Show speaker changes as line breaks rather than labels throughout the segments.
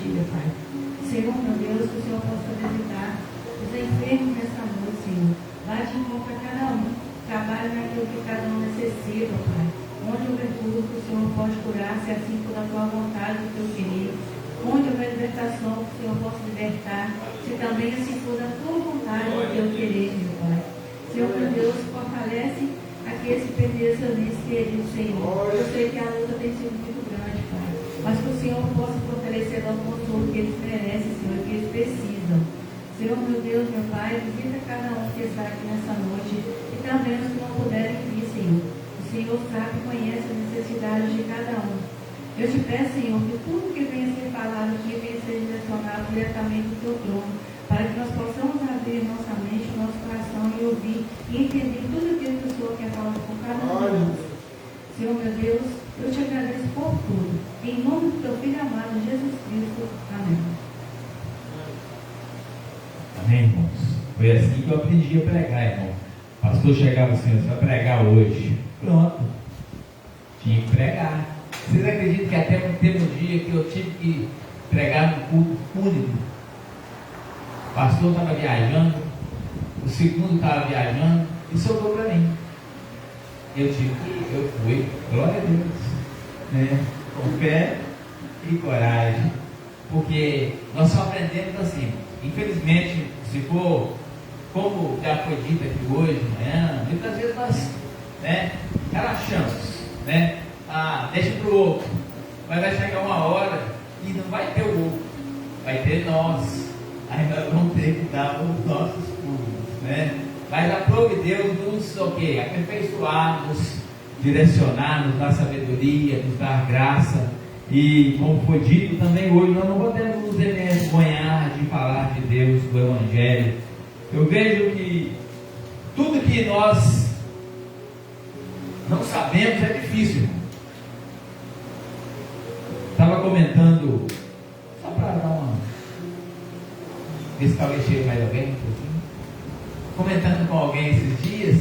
dia, Pai. Senhor, meu Deus, que o Senhor possa visitar os enfermos nessa noite, Senhor. Vá de encontro a cada um. Trabalhe naquilo que cada um necessita, Pai. Onde houver tudo que o Senhor pode curar, se assim for da tua vontade, do teu querer. Onde houver libertação, que o Senhor possa libertar. Se também assim for da tua vontade, do teu querer, meu Pai. Senhor, meu Deus, fortalece aqueles que perderam seus entes queridos, Senhor. Eu sei que a luta tem sido muito grande, Pai. Mas que o Senhor possa fortalecer o consolo que eles merecem, Senhor, que eles precisam. Senhor, meu Deus, meu Pai, visita cada um que está aqui nessa noite e também os que não puderem vir, Senhor. O Senhor sabe e conhece as necessidades de cada um. Eu te peço, Senhor, que tudo que venha ser falado aqui venha ser direcionado diretamente do teu trono, para que nós possamos abrir nossa mente, nosso coração e ouvir e entender tudo aquilo que o Senhor quer falar com cada um de nós. Senhor, meu Deus, eu te agradeço por tudo. Em nome do teu Filho amado, Jesus Cristo. Amém.
Amém, irmãos? Foi assim que eu aprendi a pregar, irmão. O pastor chegava assim: você vai pregar hoje. Pronto. Tinha que pregar. Vocês acreditam que até teve um dia que eu tive que pregar no culto fúnebre? O pastor estava viajando, o segundo estava viajando e sobrou para mim. Eu fui, glória a Deus, né? Com fé e coragem, porque nós só aprendemos assim. Infelizmente, se for como já foi dito aqui hoje, né? Muitas vezes nós, né, relaxamos, né? Deixa para o outro, mas vai chegar uma hora e não vai ter o outro, vai ter nós. Aí nós vamos ter que dar os nossos pulos, né? Mas aprove Deus nos aperfeiçoar, nos direcionar, nos dar sabedoria, nos dar graça. E como foi dito também hoje, nós não podemos nos envergonhar de falar de Deus, do Evangelho. Eu vejo que tudo que nós não sabemos é difícil. Estava comentando, só para dar uma... ver se talvez chegue mais alguém um pouquinho. Comentando com alguém esses dias,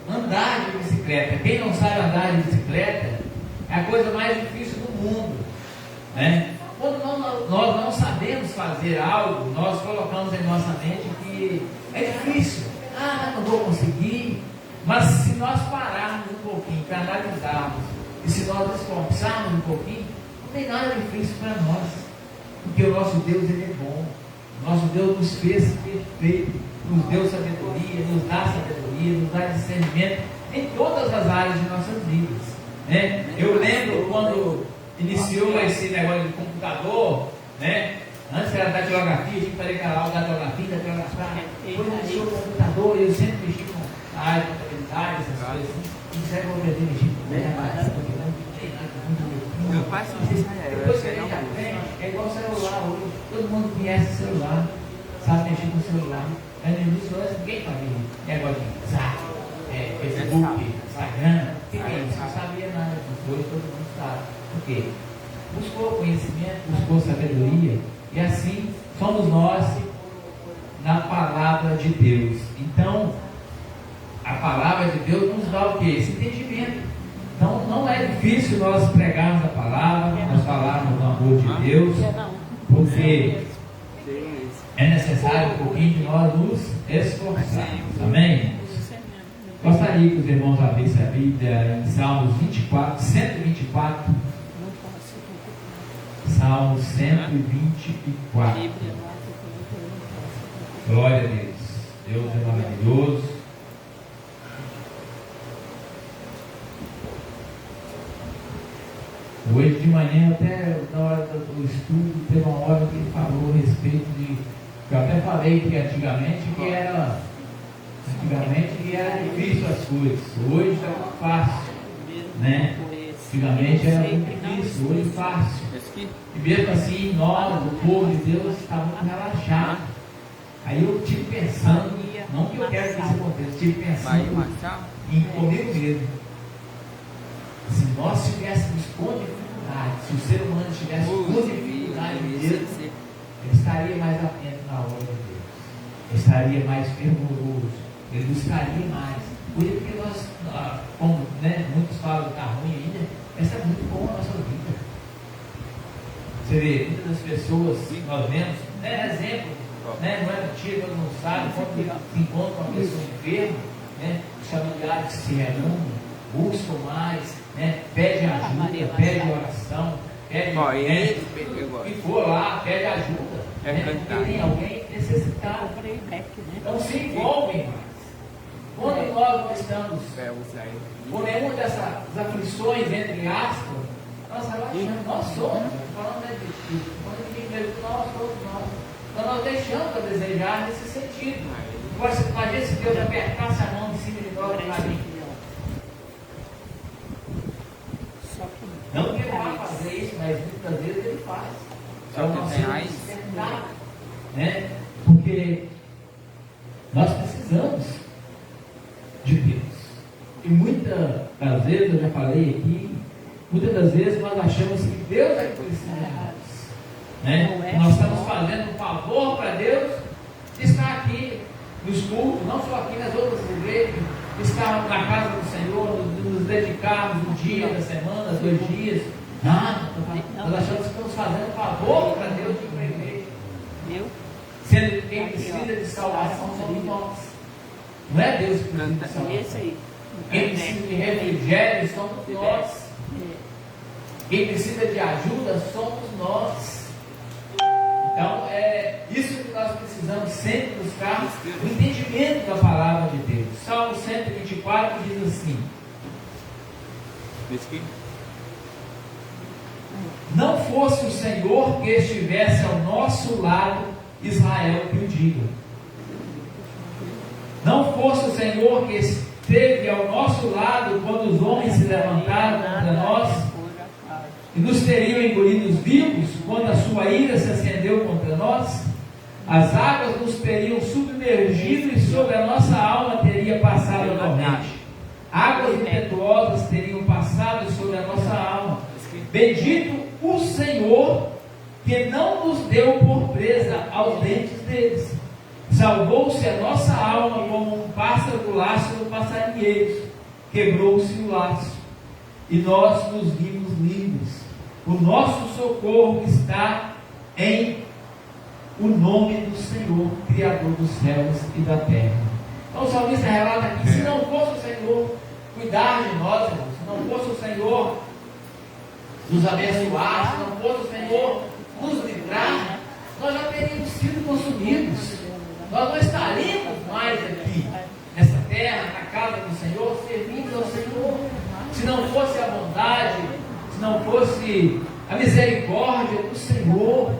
andar de bicicleta. Quem não sabe andar de bicicleta é a coisa mais difícil do mundo, né? Quando nós não sabemos fazer algo, nós colocamos em nossa mente que é difícil, não vou conseguir. Mas se nós pararmos um pouquinho para analisarmos, e se nós esforçarmos um pouquinho, não tem nada difícil para nós, porque o nosso Deus, Ele é bom. Nosso Deus nos fez perfeito, nos deu sabedoria, nos dá sabedoria, nos dá discernimento em todas as áreas de nossas vidas, né? Eu lembro quando iniciou esse negócio de computador, né? Antes era datilografia, a gente fazer aquela aula da datilografia, depois iniciou o computador, eu sempre mexi com a área de contabilidade, essas coisas assim, e serve para aprender a mexer com porque não tem nada muito.
Meu pai só disse,
depois que a gente aprende, é igual celular hoje, todo mundo conhece celular, sabe mexer com o celular. Mas no início ninguém sabia negócio de WhatsApp, Facebook, Instagram, o que é isso? Não sabia nada, hoje todo mundo sabe. Por quê? Buscou conhecimento, buscou sabedoria, e assim somos nós na palavra de Deus. Então, a palavra de Deus nos dá o quê? Esse entendimento. Então, não é difícil nós pregarmos a palavra, nós falarmos do amor de Deus, porque é necessário um pouquinho de nós nos esforçarmos. Amém? Gostaria que os irmãos abrissem a Bíblia em Salmos 24, 124. Salmos 124. Glória a Deus. Deus é maravilhoso. Hoje de manhã, até na hora do estudo, teve uma hora que ele falou a respeito de... Eu até falei que antigamente era difícil as coisas. Hoje está fácil, né? Antigamente era muito difícil, hoje é fácil. E mesmo assim, nós, o povo de Deus, está muito relaxado. Aí eu estive pensando, não que eu quero que isso aconteça, estive pensando comigo mesmo. Se nós tivéssemos com dificuldade, se o ser humano tivesse com dificuldade mesmo, ele estaria mais atento na obra de Deus, ele estaria mais fervoroso, ele buscaria mais. Por isso que nós, como muitos falam que está ruim ainda, essa é muito boa a nossa vida.
Você vê, muitas das pessoas, nós vemos, exemplo, né, não é mentira, todo mundo sabe, quando encontra uma pessoa enferma, né, os familiares se reúnem, buscam mais, né, pedem ajuda, pedem oração, pedem, e for lá, pede ajuda, né, porque tem alguém necessitado. Então se envolvem mais. Quando nós não estamos por nenhuma dessas aflições, entre aspas, nós relaxamos, nós somos, falando de Cristo, quando ninguém pergunta, nós somos nós. Então nós deixamos a desejar nesse sentido. Agora, imagina se Deus apertasse a mão em cima de nós para mim. Não que ele vai fazer isso, mas muitas vezes ele faz. Então nós temos que tentar, né? Porque nós precisamos de Deus. E muitas das vezes, eu já falei aqui, muitas das vezes nós achamos que Deus é que precisa de nós. Né? Nós estamos fazendo um favor para Deus de estar aqui nos cultos, não só aqui nas outras igrejas, estar na casa do Senhor, nos dedicarmos um dia da semana, 2 dias. Nada. Nós achamos que estamos fazendo um favor para Deus de ir para a igreja. Sendo que quem precisa de salvação somos nós. Não é Deus que precisa de salvação. Quem precisa de refrigério somos nós. Quem precisa de ajuda somos nós. Então é isso que nós precisamos sempre buscar, o entendimento da palavra de Deus. Salmo 124 diz assim: não fosse o Senhor que estivesse ao nosso lado, Israel que o diga. Não fosse o Senhor que esteve ao nosso lado quando os homens se levantaram contra nós e nos teriam engolidos vivos quando a sua ira se acendeu contra nós, as águas nos teriam submergido e sobre a nossa alma teria passado a torrente. Águas impetuosas teriam passado sobre a nossa alma. Bendito o Senhor, que não nos deu por presa aos dentes deles. Salvou-se a nossa alma como um pássaro do laço do passarinheiro. Quebrou-se o laço, e nós nos vimos livres. O nosso socorro está em o nome do Senhor, Criador dos céus e da terra. Então o salmista relata aqui: se não fosse o Senhor cuidar de nós, irmãos, se não fosse o Senhor nos abençoar, se não fosse o Senhor nos livrar, nós já teríamos sido consumidos. Nós não estaríamos mais aqui, nessa terra, na casa do Senhor, servindo ao Senhor. Se não fosse a bondade, se não fosse a misericórdia do Senhor,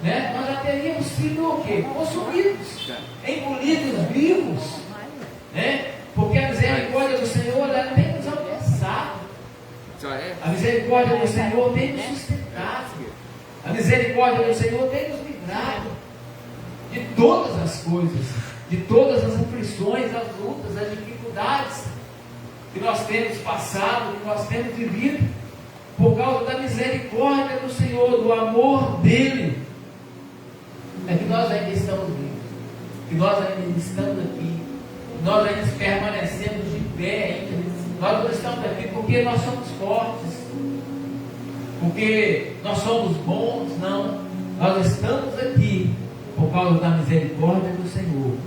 né, nós já teríamos sido o quê? Consumidos, engolidos vivos, né? Porque a misericórdia do Senhor, ela tem nos alcançado. A misericórdia do Senhor tem nos sustentado. A misericórdia do Senhor tem nos livrado de todas as coisas, de todas as aflições, as lutas, as dificuldades que nós temos passado, que nós temos vivido, por causa da misericórdia do Senhor, do amor dele, é que nós ainda estamos vivos, que nós ainda estamos aqui, que nós ainda permanecemos de pé ainda. Nós não estamos aqui porque nós somos fortes, porque nós somos bons, não. Nós estamos aqui por causa da misericórdia do Senhor,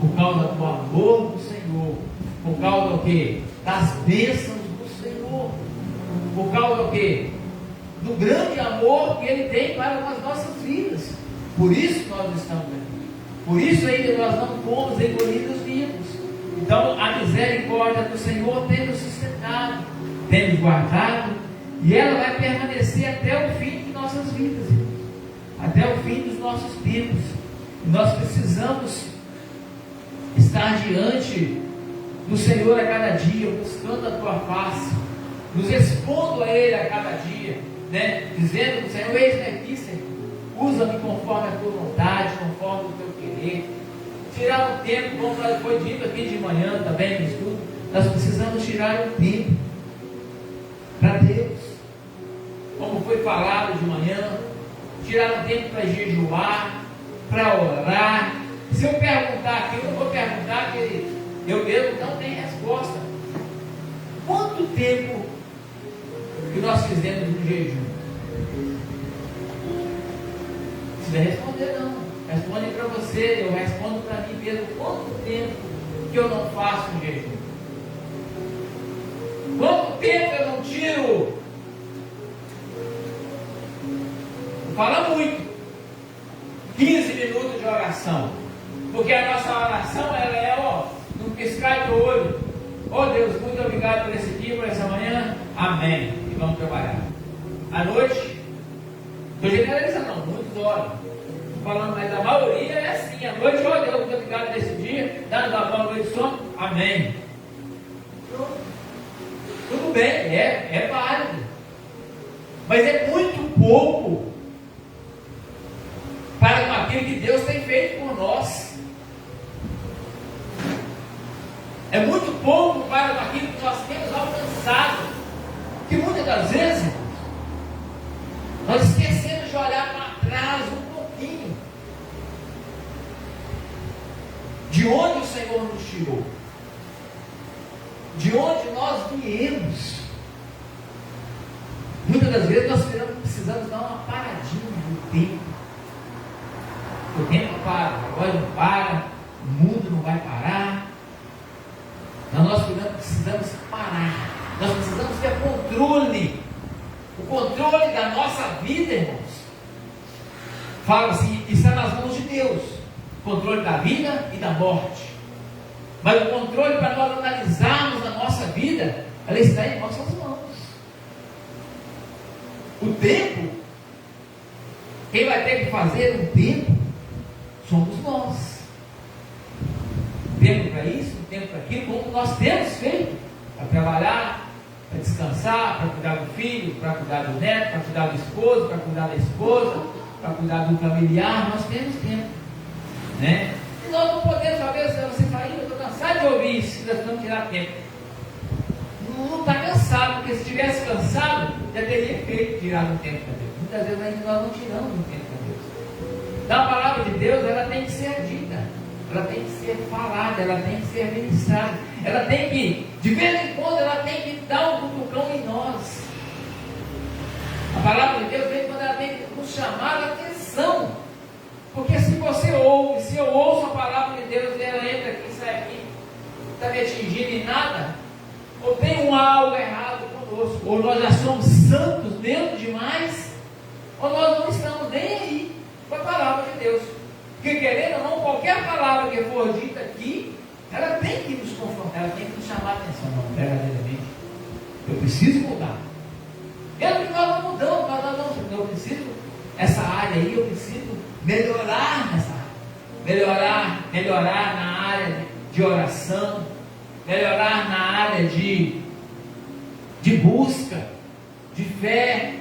por causa do amor do Senhor, por causa do quê? Das bênçãos do Senhor, por causa do quê? Do grande amor que Ele tem para as nossas vidas. Por isso nós estamos aqui. Por isso ainda nós não fomos engolidos vivos. Então a misericórdia do Senhor tem nos sustentado, tem nos guardado, e ela vai permanecer até o fim de nossas vidas, até o fim dos nossos tempos. E nós precisamos estar diante do Senhor a cada dia, buscando a tua face, nos expondo a Ele a cada dia, né? Dizendo: Senhor, eis-me aqui, Senhor, usa-me conforme a tua vontade, conforme o teu querer. Tirar um tempo, como foi dito aqui de manhã também no estudo, nós precisamos tirar um tempo para Deus, como foi falado de manhã, tirar um tempo para jejuar, para orar. Se eu perguntar aqui, eu não vou perguntar, que eu mesmo não tenho resposta. Quanto tempo que nós fizemos um jejum? precisa responder não. Responde para você, eu respondo para mim mesmo. Quanto tempo que eu não faço jejum? Quanto tempo eu não tiro? Não fala muito. 15 minutos de oração. Porque a nossa oração, ela é, no piscar de olho. Deus, muito obrigado por esse dia, por essa manhã. Amém. E vamos trabalhar. À noite, estou generalizando, não, muitos oram. Estou falando, mas a maioria é assim. À noite, Deus, muito obrigado por esse dia. Dando uma boa noite de sono. Amém. Pronto. Tudo bem, é válido. Mas é muito pouco para com aquilo que Deus tem feito por nós. É muito pouco para com aquilo que nós temos alcançado. Que muitas das vezes nós esquecemos de olhar para trás um pouquinho. De onde o Senhor nos tirou. De onde nós viemos. Muitas das vezes nós precisamos dar uma paradinha no tempo. O tempo para, o relógio não para, o mundo não vai parar. Mas nós precisamos parar. Nós precisamos ter controle. O controle da nossa vida, irmãos. Fala assim, está nas mãos de Deus. O controle da vida e da morte. Mas o controle para nós analisarmos a nossa vida, ela está em nossas mãos. O tempo, quem vai ter que fazer um tempo, somos nós. Tempo para isso, tempo para aquilo, como nós temos feito, para trabalhar, para descansar, para cuidar do filho, para cuidar do neto, para cuidar do esposo, para cuidar da esposa, para cuidar do familiar, nós temos tempo, né? E nós não podemos, talvez você fale, eu estou cansado de ouvir isso, nós precisamos tirar tempo. Não está cansado, porque se estivesse cansado, já teria feito tirar um tempo para Deus. Muitas vezes ainda nós não tiramos um tempo para Deus. Então a palavra de Deus, ela tem que ser dita, ela tem que ser falada, ela tem que ser ministrada, ela tem que, de vez em quando, ela tem que dar um cutucão em nós. A palavra de Deus vem quando ela tem que nos chamar a atenção, porque se você ouve, se eu ouço a palavra de Deus e ela entra aqui, sai aqui, está me atingindo em nada, ou tem algo errado conosco, ou nós já somos santos mesmo demais, ou nós não estamos nem aí com a palavra de Deus. Porque querendo ou não, qualquer palavra que for dita aqui, ela tem que nos confrontar, ela tem que nos chamar a atenção. Não, verdadeiramente, eu preciso mudar. Mesmo que nós não mudamos, eu preciso, essa área aí, eu preciso melhorar nessa área. Melhorar na área de oração, melhorar na área de busca, de fé,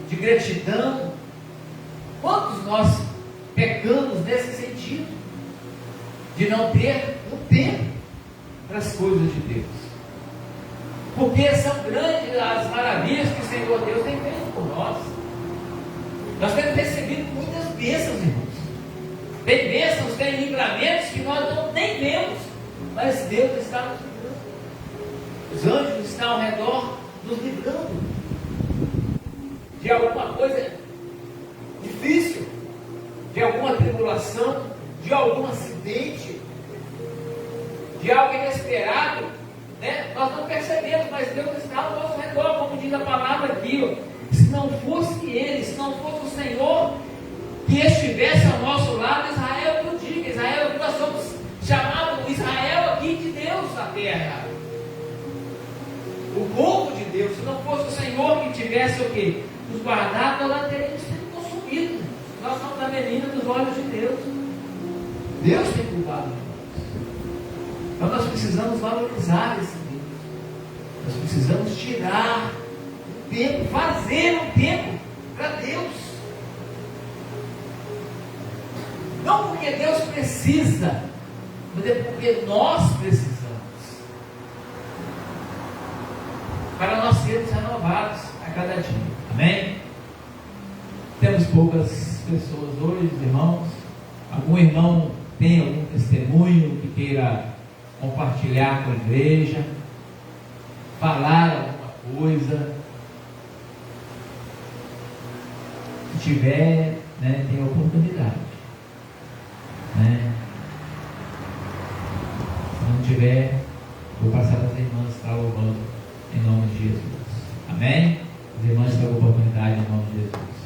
de gratidão. Quantos nós pecamos nesse sentido, de não ter um tempo para as coisas de Deus? Porque são grandes as maravilhas que o Senhor Deus tem feito por nós. Nós temos recebido muitas bênçãos, irmãos. Tem bênçãos, tem livramentos que nós não nem vemos, mas Deus está nos livrando. Os anjos estão ao redor nos livrando de alguma coisa difícil, de alguma tribulação, de algum acidente, de algo inesperado, né? Nós não percebemos, mas Deus está ao nosso redor, como diz a palavra aqui, se não fosse Ele, se não fosse o Senhor que estivesse ao nosso lado, Israel que o diga, Israel que nós somos chamados Israel aqui de Deus na terra, o povo de Deus. Se não fosse o Senhor que tivesse o quê? Nos guardado, nós teríamos sido consumidos. Nós somos a menina dos olhos de Deus. Deus tem cuidado de nós. Então nós precisamos valorizar esse Deus. Nós precisamos tirar um tempo, fazer um tempo para Deus. Não porque Deus precisa, mas é porque nós precisamos. Para nós sermos renovados a cada dia. Amém? Temos poucas pessoas hoje, irmãos. Algum irmão tem algum testemunho que queira compartilhar com a igreja, falar alguma coisa? Se tiver, né, tem oportunidade. Né? Se não tiver, vou passar para as irmãs que estão louvando em nome de Jesus. Amém? As irmãs têm oportunidade em nome de Jesus.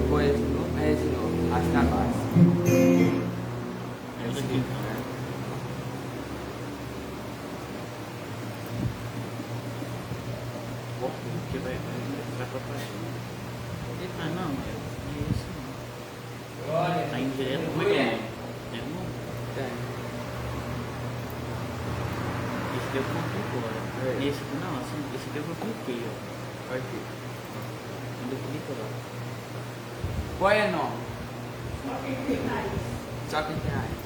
Depois, de novo, arrasta a base. É o seguinte, né? porque vai pra página. Ah, não, é isso não.
Glória.
Tá indo direto, como é que é? É um? Esse deu que eu agora. Esse aqui não, assim, esse deu que eu cliquei, ó.
Aqui.
Quando eu clico lá.
Qual é o nome?
Só quem tem raiz.
Só quem tem raiz.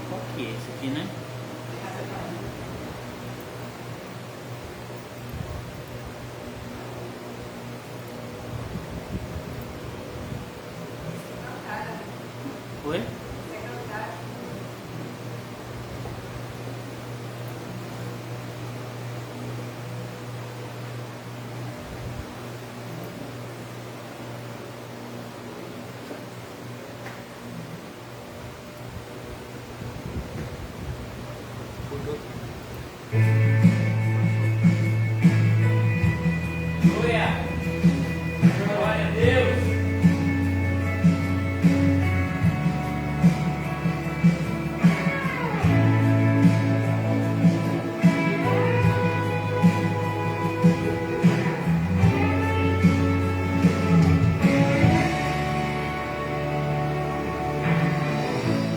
Qual que é esse aqui, né? Oi?
Glória. Glória a Deus.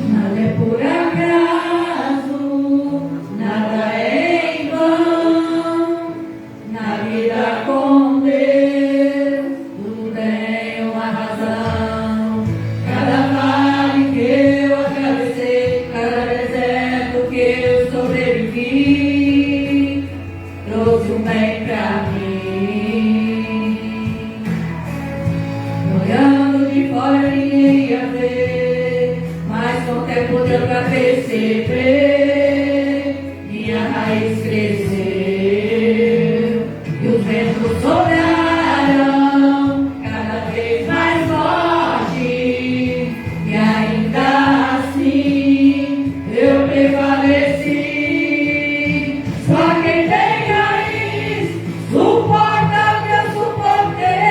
Nada é por acaso, nada é em vão. Na vida com Deus, tudo tem uma razão. Cada vale que eu atravessei, cada deserto que eu sobrevivi, trouxe um bem pra mim. Olhando de fora ninguém ia ver, mas com o tempo deu pra perceber. Minha raiz cresceu e os ventos sopraram cada vez mais forte. E ainda assim eu prevaleci. Só quem tem raiz suporta o que eu suportei.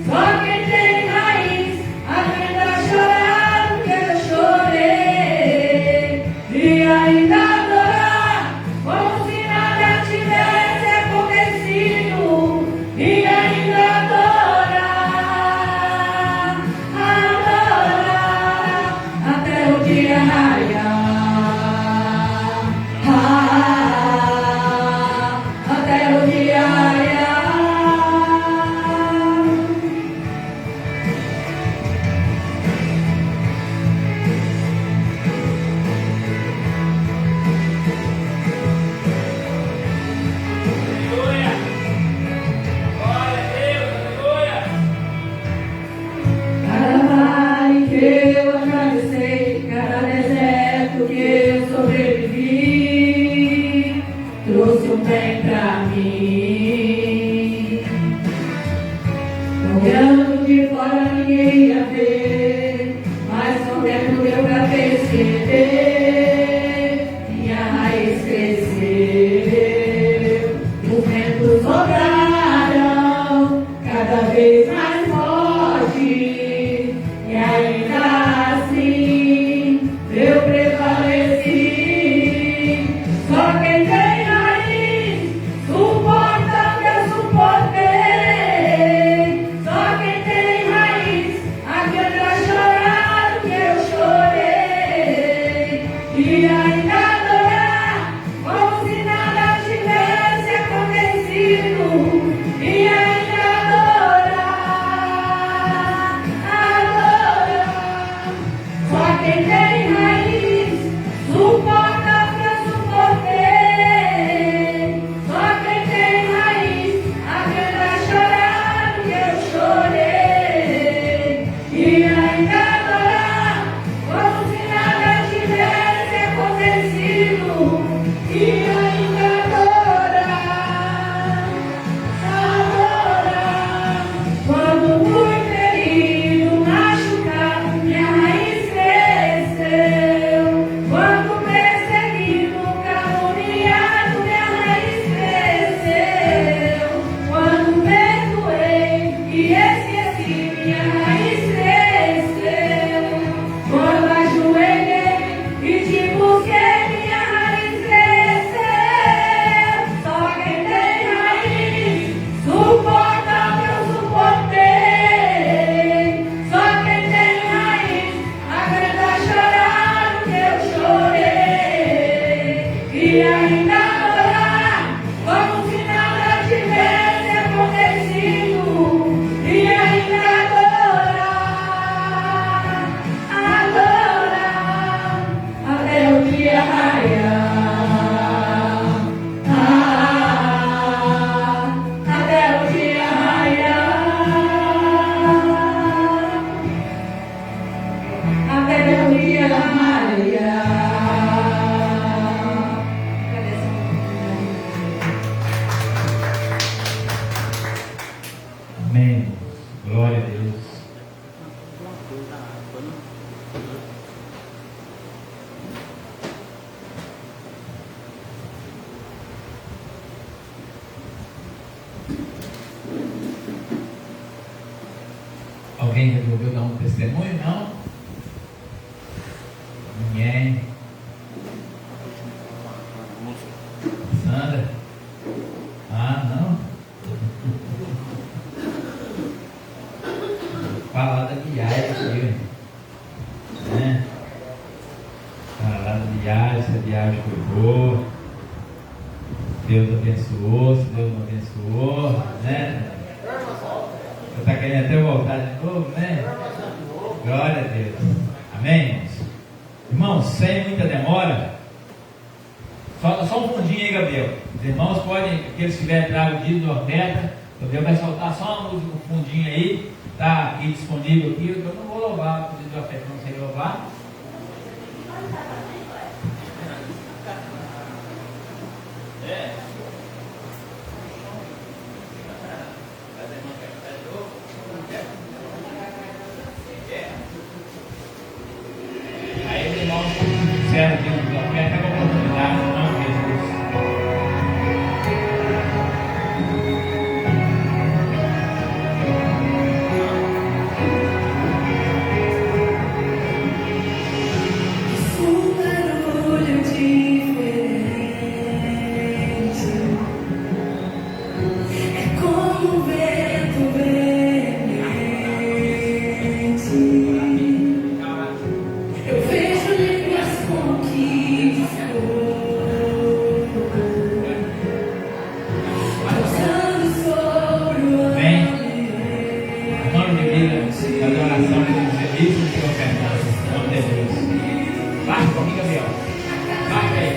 Só quem tem raiz aguenta chorar o que eu chorei. E ainda adorar como se nada tivesse acontecido. E ainda adorar, adorar até o dia raiar. Até o dia raiar.
Aleluia. Glória a Deus. Aleluia.
Cada vale que eu atravessei, cada deserto que eu sobrevivi, trouxe um bem pra mim. Olhando de fora ninguém ia ver, mas com o tempo deu pra perceber. Minha raiz cresceu, os ventos sopraram cada vez mais forte. E ainda assim eu prevaleci. Só quem tem raiz suporta
Alguém resolveu dar um testemunho? Não? Ninguém? Sandra? Ah, não? Falar da viagem aqui, né? Falar da viagem, se a viagem foi boa. Deus abençoou, se Deus não abençoou, né? Você está querendo até voltar de novo, né? Glória a Deus. Amém, irmãos? Irmãos, sem muita demora, só um fundinho aí, Gabriel. Os irmãos podem, aqueles que tiverem trago o dízimo de oferta, Gabriel vai soltar só uma música, um fundinho aí, está aqui disponível aqui. Eu não vou louvar o dízimo de oferta, não sei louvar. Aí os irmãos disseram que não quer ter oportunidade, não, Jesus.
Um barulho diferente, é como um vento veemente. Eu vejo línguas como que de fogo, passando sobre o ambiente.
Em nome de Deus, da adoração e do serviço do Senhor Fernando, em nome de Deus. Vai comigo, Gabriel. Vai aí.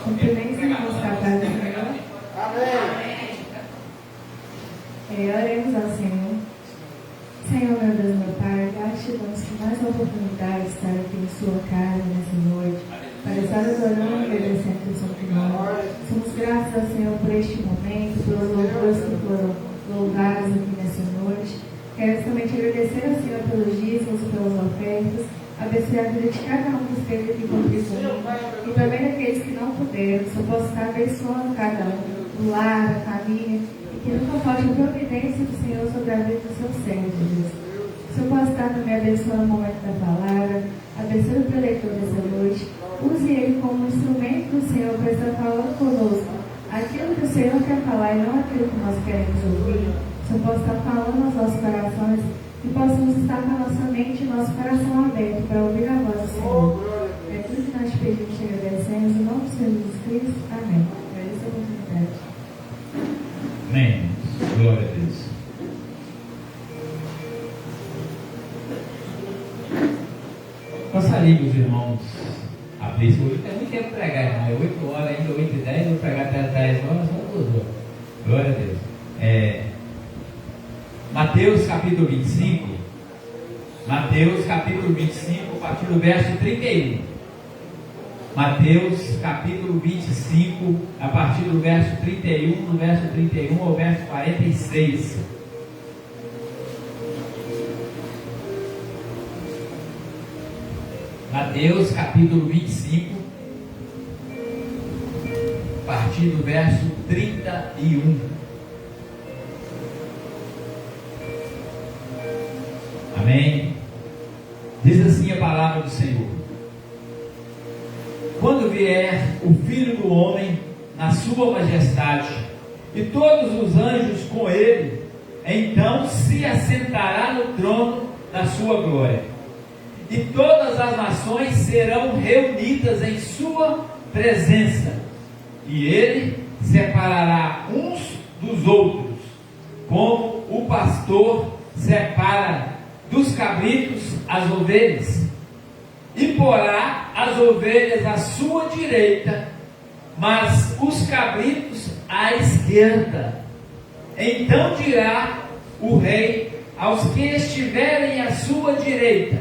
Cumprimentos e mostrar para o Senhor. Oremos ao Senhor. Senhor, meu Deus, meu Pai, gratidão por mais uma oportunidade de estar aqui em Sua casa nessa noite, para estar adorando e agradecendo o Seu nome. Somos gratos ao Senhor por este momento, pelos louvores que foram louvados aqui nessa noite. Quero também te agradecer ao Senhor pelos dízimos e pelas ofertas, abençoar a vida de cada um que esteve aqui contribuindo, e também daqueles que não puderam, que eu possa estar abençoando cada um, o lar, a família, e que nunca falte a providência do Senhor sobre a vida dos seus servos, Jesus. Se eu posso estar também abençoando o momento da palavra, abençoando o preleitor dessa noite, use ele como instrumento do Senhor para estar falando conosco aquilo que o Senhor quer falar e não aquilo que nós queremos ouvir. Se eu posso estar falando aos nossos corações e possamos estar com a nossa mente e nosso coração aberto para ouvir a voz do Senhor. É tudo que nós te pedimos e te agradecemos. Em nome do Senhor Jesus Cristo. Amém. Agradeço a oportunidade.
Amém. Glória a Deus. Gostaria que os irmãos abrissem. Eu também quero pregar, irmão. É 8 horas ainda, 8h10, eu vou pregar até as 10 horas, só 2 horas. Glória a Deus. Mateus capítulo 25. Mateus capítulo 25, a partir do verso 31. Mateus capítulo 25, a partir do verso 31, do verso 31 ao verso 46. Mateus capítulo 25, a partir do verso 31. Amém? Diz assim a palavra do Senhor: quando vier o Filho do Homem na sua majestade, e todos os anjos com ele, então se assentará no trono da sua glória, e todas as nações serão reunidas em sua presença, e ele separará uns dos outros, como o pastor separa dos cabritos as ovelhas, e porá as ovelhas à sua direita, mas os cabritos à esquerda. Então dirá o rei aos que estiverem à sua direita: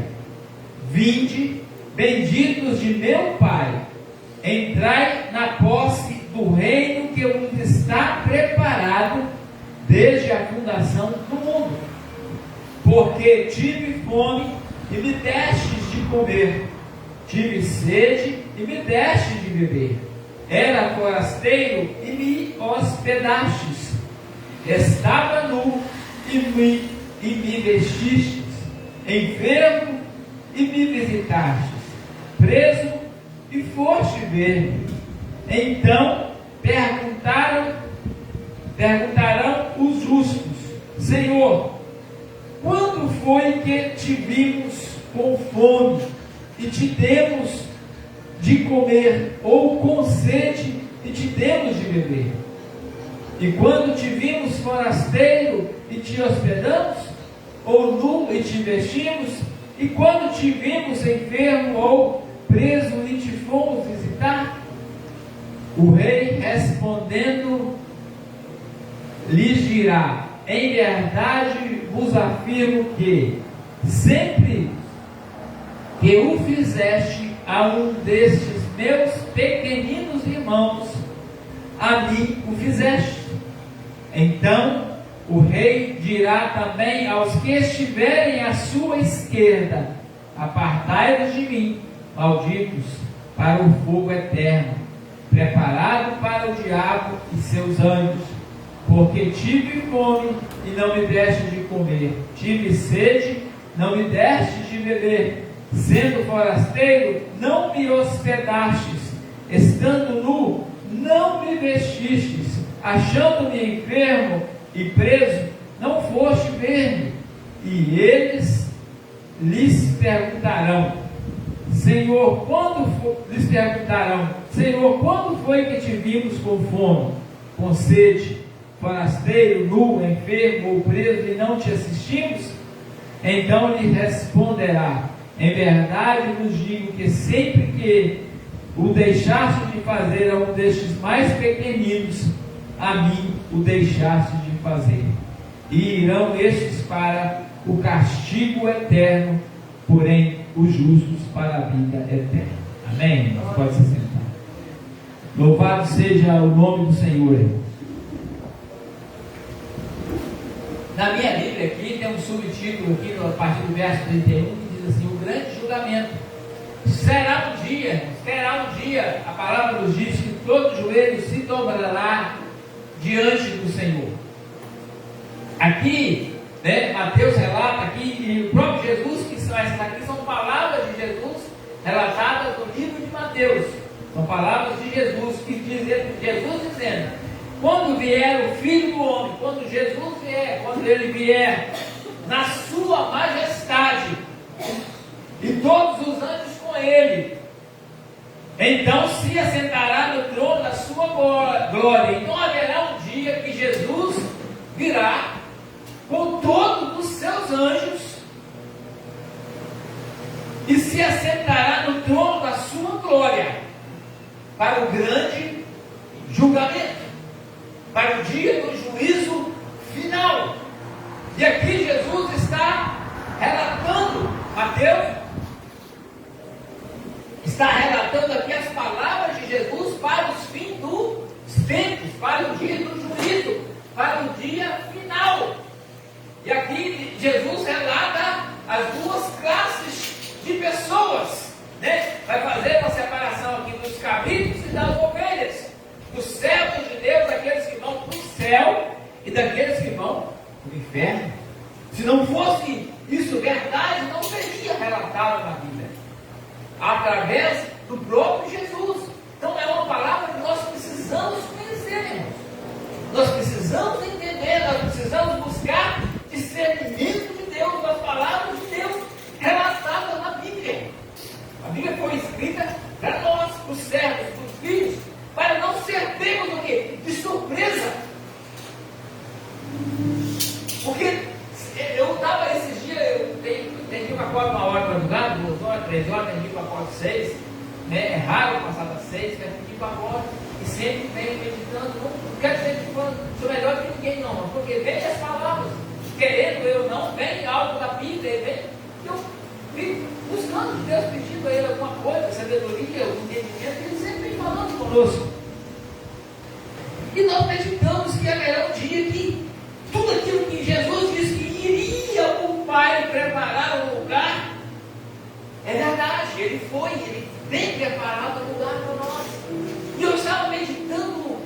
vinde, benditos de meu Pai, entrai na posse do reino que vos está preparado desde a fundação do mundo. Porque tive fome e me destes de comer, tive sede e me destes de beber, era forasteiro e me hospedastes, estava nu e me vestistes, enfermo e me visitastes, preso e foste ver-me. Então perguntarão os justos: Senhor, quando foi que te vimos com fome e te demos de comer, ou com sede e te demos de beber? E quando te vimos forasteiro e te hospedamos, ou nu e te vestimos? E quando te vimos enfermo ou preso e te fomos visitar? O rei respondendo lhes dirá: em verdade vos afirmo que sempre que o fizeste a um destes meus pequeninos irmãos, a mim o fizeste. Então o rei dirá também aos que estiverem à sua esquerda: apartai-vos de mim, malditos, para o fogo eterno, preparado para o diabo e seus anjos. Porque tive fome e não me deste de comer, tive sede, não me deste de beber, sendo forasteiro, não me hospedastes, estando nu, não me vestistes, achando-me enfermo e preso, não foste ver-me. E eles lhes perguntarão: Senhor, quando foi que te vimos com fome, com sede, forasteiro, nu, enfermo ou preso e não te assistimos? Então lhe responderá: em verdade vos digo que sempre que o deixaste de fazer a um destes mais pequeninos, a mim o deixaste de fazer. E irão estes para o castigo eterno, porém os justos para a vida eterna. Amém? Pode se sentar. Louvado seja o nome do Senhor, irmãos. Na minha Bíblia aqui tem um subtítulo aqui, a partir do verso 31, que diz assim: o grande julgamento. Será um dia, a palavra nos diz que todo joelho se dobrará diante do Senhor. Aqui, Mateus relata aqui, e o próprio Jesus, que essas aqui são palavras de Jesus relatadas no livro de Mateus. São palavras de Jesus, que Jesus dizendo: quando vier o Filho do Homem, quando Jesus vier, quando Ele vier na sua majestade, e todos os anjos com Ele, então se assentará no trono da sua glória. Então haverá um dia que Jesus virá com todos os seus anjos e se assentará no trono da sua glória para o grande julgamento, para o dia do juízo final. E aqui Jesus está relatando, Mateus está relatando aqui as palavras de Jesus para os fins dos tempos, para o dia do juízo, para o dia final. E aqui Jesus relata as duas classes de pessoas, vai fazer uma separação aqui dos cabritos e das ovelhas, dos servos de Deus, daqueles que vão para o céu e daqueles que vão para o inferno. Se não fosse isso verdade, não seria relatado na Bíblia, através do próprio Jesus. Então é uma palavra que nós precisamos conhecer, irmãos. Nós precisamos entender, nós precisamos buscar discernimento de Deus, das palavras de Deus relatadas na Bíblia. A Bíblia foi escrita para nós, os servos, os filhos, para não ser pegos do quê? De surpresa. Porque eu estava esses dias, eu tenho que acordo 1 hora para madrugada, 2 horas, 3 horas, tem dia que eu acordo 6, é raro passar das 6, tem dia que eu acordo e sempre venho meditando. Não quero dizer que sou melhor que ninguém, não, mas porque vem as palavras, querendo eu não, vem algo da Bíblia, vem, eu fico buscando de Deus, pedindo a Ele alguma coisa, sabedoria, o entendimento, Ele sempre vem falando conosco. E nós meditamos que haverá um dia que tudo aquilo que Jesus disse que iria o Pai preparar um lugar, é verdade, Ele vem preparado um lugar para nós. E eu estava meditando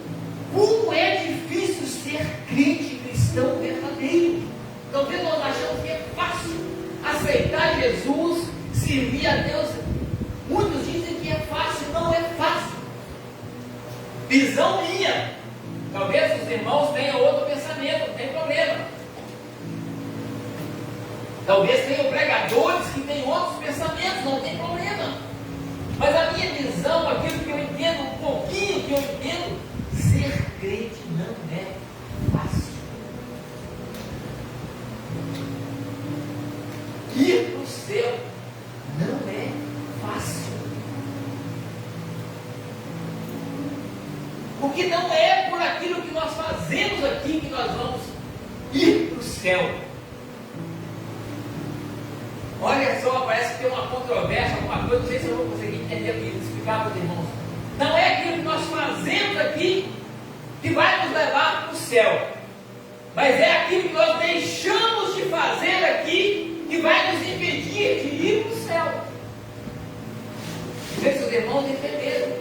como é difícil ser crente servir a Deus, muitos dizem que é fácil, não é fácil. Visão minha. Talvez os irmãos tenham outro pensamento, não tem problema. Talvez tenham pregadores que têm outros pensamentos, não tem problema. Mas a minha visão, aquilo que eu entendo, um pouquinho que eu entendo, ser crente não é fácil. Ir para o céu não é fácil. Porque não é por aquilo que nós fazemos aqui que nós vamos ir para o céu. Olha só, parece que tem uma controvérsia, alguma coisa, não sei se eu vou conseguir entender aqui, explicar para os irmãos. Não é aquilo que nós fazemos aqui que vai nos levar para o céu, mas é aquilo que nós deixamos de fazer aqui que vai nos impedir de ir para o céu. Não sei se os irmãos entenderam.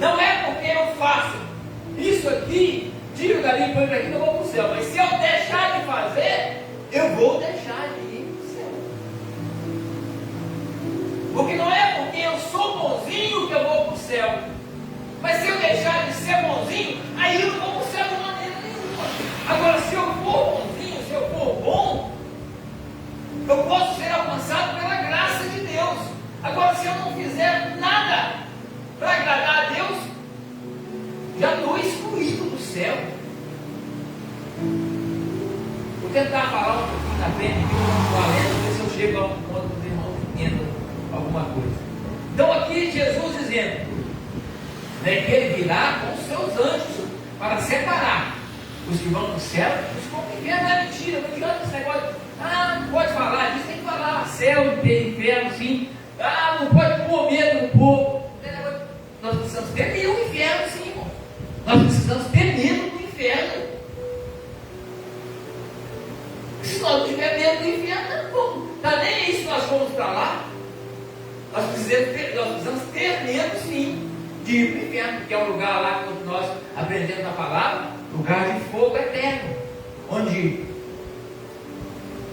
Não é porque eu faço isso aqui, tiro dali, põe para aqui, não vou para o céu, mas se eu deixar de fazer, eu vou deixar de ir. Porque não é porque eu sou bonzinho que eu vou para o céu. Mas se eu deixar de ser bonzinho, aí eu não vou para o céu de maneira nenhuma. Agora, se eu for bonzinho, se eu for bom, eu posso ser alcançado pela graça de Deus. Agora, se eu não fizer nada para agradar a Deus, já estou excluído do céu. Vou tentar falar um pouquinho na frente, que eu não estou lendo, ver se eu chego a um ponto que os irmãos entendam alguma coisa. Então aqui Jesus dizendo, né, que ele virá com os seus anjos para separar os que vão para o céu e os que vão para o inferno. Não é mentira, não adianta esse negócio. Não pode falar disso, tem que falar céu, inferno, sim. Não pode pôr medo no povo. Nós precisamos ter medo do inferno, sim, irmão. Nós precisamos ter medo do inferno. Se nós não tiver medo do inferno, não está nem aí se nós formos para lá. Nós precisamos ter medo, sim, de ir para o inferno, porque é um lugar lá, quando nós aprendemos a palavra, lugar de fogo eterno, onde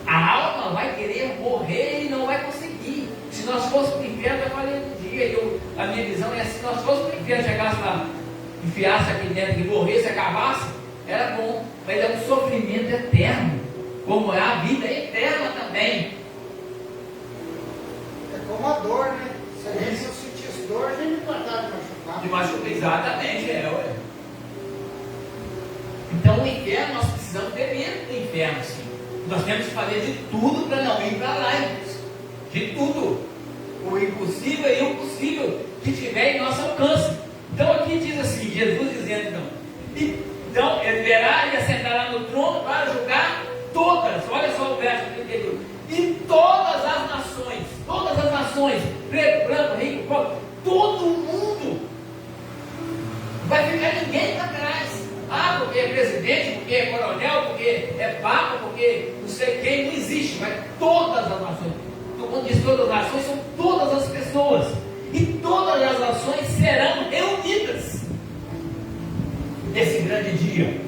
a alma vai querer morrer e não vai conseguir. Se nós fôssemos para o inferno, eu falei um dia, a minha visão é assim: se nós fôssemos para o inferno, chegasse lá, enfiasse aqui dentro e morresse, acabasse, era bom, mas é um sofrimento eterno, como é a vida eterna também.
Como a dor, né? Se a gente não sentisse dor, a gente não pode estar machucado.
De machucar, exatamente, ué. Então o inferno, nós precisamos ter medo do inferno, sim. Nós temos que fazer de tudo para não ir para lá, irmãos. De tudo. O impossível e o possível que tiver em nosso alcance. Então aqui diz assim, Jesus dizendo então ele verá e assentará no trono para julgar todas, olha só o verso 32, e todas as nações, preto, branco, rico, pobre, todo mundo, não vai ficar ninguém para trás. Porque é presidente, porque é coronel, porque é papa, porque não sei quem, não existe, mas todas as nações. Então, quando diz todas as nações, são todas as pessoas, e todas as nações serão reunidas nesse grande dia.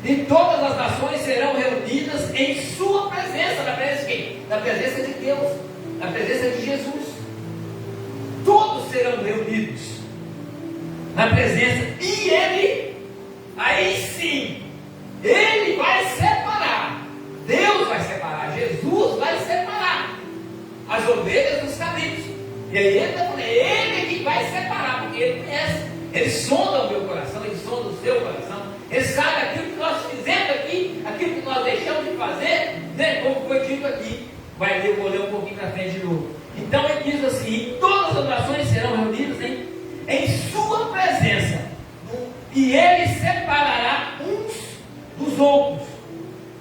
E todas as nações serão reunidas em sua presença. Na presença de quem? Na presença de Deus, na presença de Jesus. Todos serão reunidos na presença, e ele, aí sim, ele vai separar. Deus vai separar, Jesus vai separar as ovelhas dos cabritos. E aí ele está falando, é ele que vai separar, porque ele conhece, ele sonda o meu coração, ele sonda o seu coração, ele sabe aquilo que nós fizemos aqui, aquilo que nós deixamos de fazer, né? Como foi dito aqui. Vou ler um pouquinho para frente de novo. Então ele diz assim: todas as nações serão reunidas em sua presença, e ele separará uns dos outros,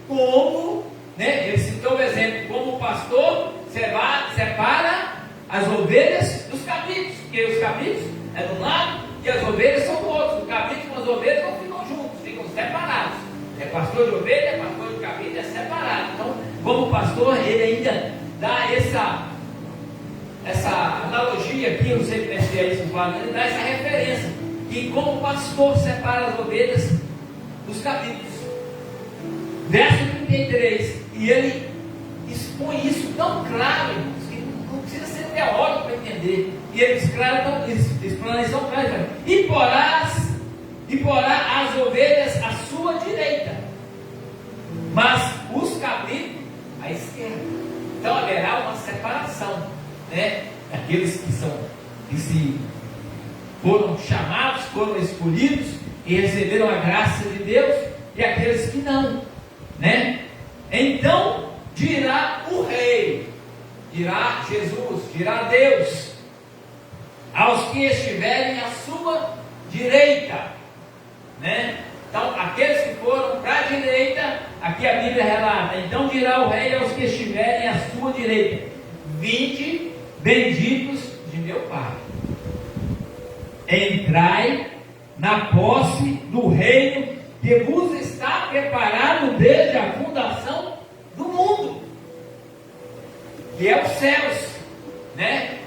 como, né? Ele citou o exemplo, como o pastor separa as ovelhas dos cabritos, porque os cabritos é de um lado e as ovelhas são do outro. Os cabritos com as ovelhas não ficam juntos, ficam separados. É pastor de ovelha, é pastor de cabrito, é separado. Então, como pastor, ele ainda dá essa analogia aqui, eu não sei como é que é isso, ele dá essa referência, que como o pastor separa as ovelhas dos cabritos. Verso 33, e ele expõe isso tão claro, irmãos, que não precisa teórico para entender. E eles são claros. E porá as ovelhas à sua direita, mas os cabritos à esquerda. Então haverá uma separação, né? Aqueles que se foram chamados, foram escolhidos e receberam a graça de Deus, e aqueles que não, né? Então dirá o rei, dirá Jesus, dirá Deus, aos que estiverem à sua direita, né? Então aqueles que foram para a direita, aqui a Bíblia relata, então dirá o rei aos que estiverem à sua direita: vinde, benditos de meu Pai, entrai na posse do reino que vos está preparado desde a fundação do mundo, que é os céus, né?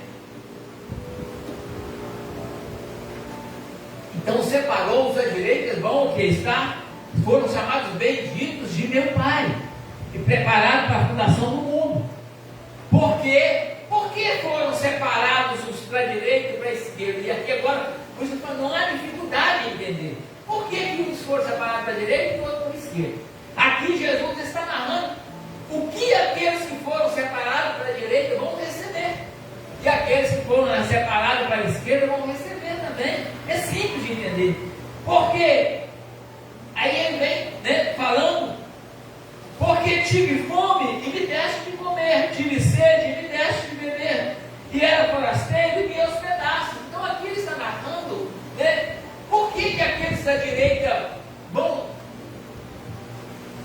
Então separou-os à direita, vão que está, foram chamados benditos de meu Pai, e preparados para a fundação do mundo. Por quê? Porque foram separados os para a direita e para a esquerda. E aqui agora, não há dificuldade em entender. Por que uns foram separados para a direita e outros para a esquerda? Aqui Jesus está narrando o que aqueles que foram separados para a direita vão receber, e aqueles que foram separados para a esquerda vão receber também. É simples de entender. Porque aí ele vem, né, falando: porque tive fome e me deste de comer, tive sede e me deste de beber, e era forasteiro e me hospedaste. Então aqui ele está narrando, né, por que aqueles da direita vão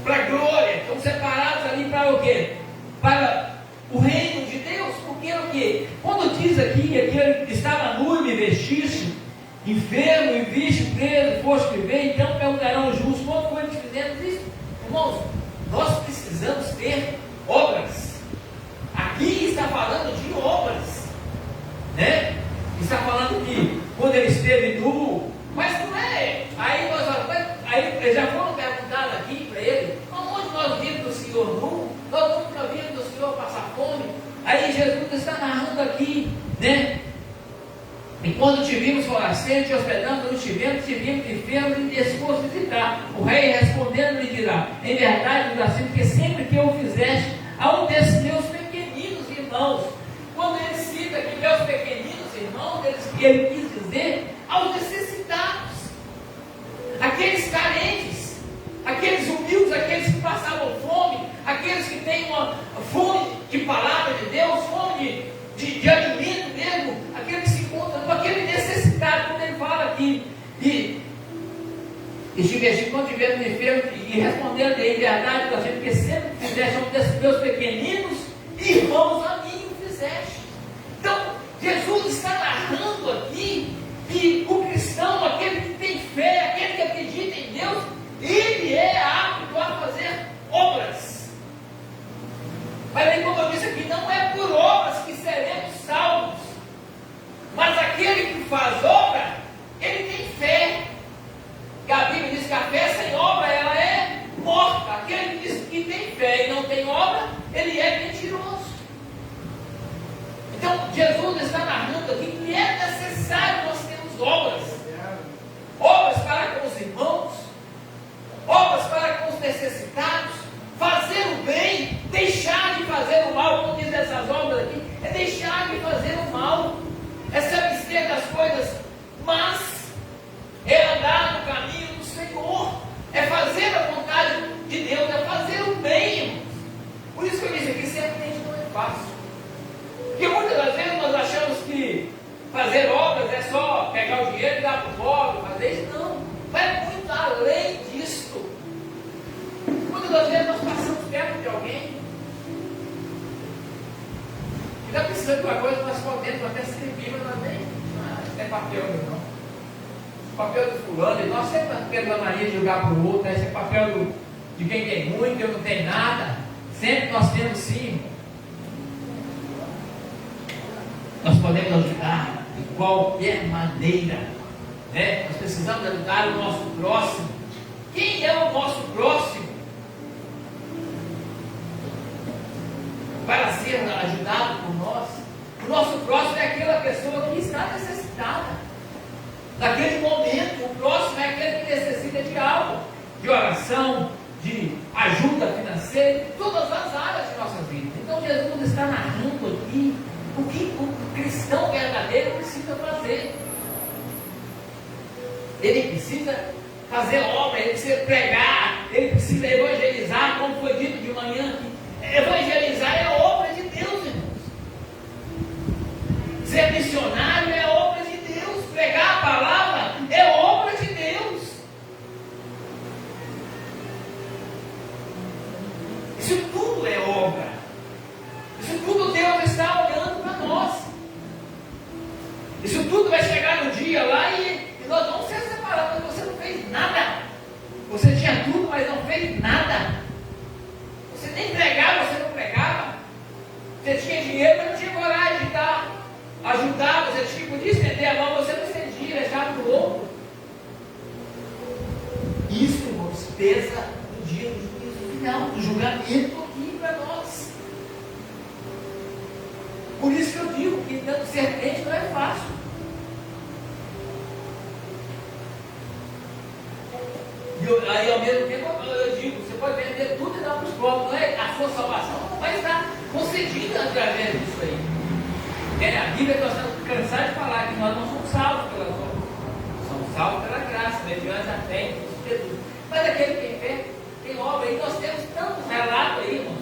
para a glória, estão separados ali para o quê? Para o reino de Deus. Porque o quê? Quando diz aqui que aquele estava nu e me vestiste, enfermo e viste, preso, foste ver, então perguntarão os justos: como foi que fizemos isso? Irmãos, nós precisamos ter obras. Aqui está falando de obras, né? Está falando que quando ele esteve nu, mas não é. Aí eles já foram perguntados aqui para ele: onde nós vimos do Senhor nu? Nós nunca vimos do Senhor passar fome. Aí Jesus está narrando aqui, né? E quando te vimos forasteiro, te hospedando, não te vimos enfermo e disposto a visitar. O rei respondendo lhe dirá: em verdade, digo assim, porque sempre que eu fizeste a um desses meus pequeninos irmãos. Quando ele cita aqui meus pequeninos irmãos, ele quis dizer aos necessitados, aqueles carentes, aqueles humildes, aqueles que passavam fome, aqueles que têm uma fome de palavra de Deus, fome de alimento mesmo, aquele que se encontra com aquele necessitado. Quando ele fala aqui, e quando tiver no enfermo, e respondendo em verdade, porque sempre que fizeste um desses meus pequeninos irmãos, a mim o fizeste. Então Jesus está narrando aqui que o cristão, aquele que tem fé, aquele que acredita em Deus, ele é apto a fazer obras. Mas aí, como eu disse aqui, não é por obras que seremos salvos, mas aquele que faz obra, ele tem fé. E a Bíblia diz que a fé sem obra, ela é morta. Aquele que diz que tem fé e não tem obra, ele é mentiroso. Então Jesus está narrando aqui que é necessário nós termos obras, obras para com os irmãos, obras para com os necessitados, fazer o bem, deixar de fazer o mal. Como diz essas obras aqui, é deixar de fazer o mal, é se abster das coisas, mas é andar no caminho do Senhor, é fazer a vontade de Deus, é fazer o bem, irmãos. Por isso que eu disse aqui, certamente não é fácil, porque muitas das vezes nós achamos que fazer obras é só pegar o dinheiro e dar para o pobre, fazer isso. Não, vai muito além disso. Muitas das vezes nós passamos perto de alguém e está precisando de uma coisa, nós podemos até escrever, mas nós nem, isso é papel, não. Papel do fulano, e nós sempre temos a mania de jogar para o outro, esse é papel de quem tem muito, eu não tenho nada. Sempre nós temos sim. Nós podemos ajudar de qualquer maneira, né? Nós precisamos ajudar o nosso próximo. Quem é o nosso próximo? Para ser ajudado por nós, O nosso próximo é aquela pessoa que está necessitada. Naquele momento, o próximo é aquele que necessita de algo, de oração, de ajuda financeira, em todas as áreas de nossa vida. Então Jesus está narrando aqui o que o cristão verdadeiro precisa fazer. Ele precisa fazer obra, ele precisa pregar, ele precisa evangelizar, como foi dito de manhã aqui. Evangelizar é obra de Deus, irmãos. Ser missionário é obra de Deus. Pregar a palavra é obra de Deus. Isso tudo é obra. Isso tudo Deus está olhando para nós. Isso tudo vai chegar no dia lá e nós vamos ser separados. Mas você não fez nada. Você tinha tudo, mas não fez nada. Você nem pregava, você não pregava. Você tinha dinheiro, mas não tinha coragem de dar. Ajudar, você podia estender a mão, você não estendia, deixava para o outro. Isso, irmãos, pesa no dia do juízo final, do julgamento aqui para nós. Por isso que eu digo que dando serpente não é fácil. E aí, ao mesmo tempo, eu digo, você pode vender tudo e dar para os pobres, não é? A sua salvação não vai estar concedida através disso aí. A Bíblia que nós estamos cansados de falar que nós não somos salvos pelas obras. Somos salvos pela graça, mediante a fé em Cristo Jesus. Mas aquele que tem fé, tem obra. E nós temos tantos relatos aí, irmãos.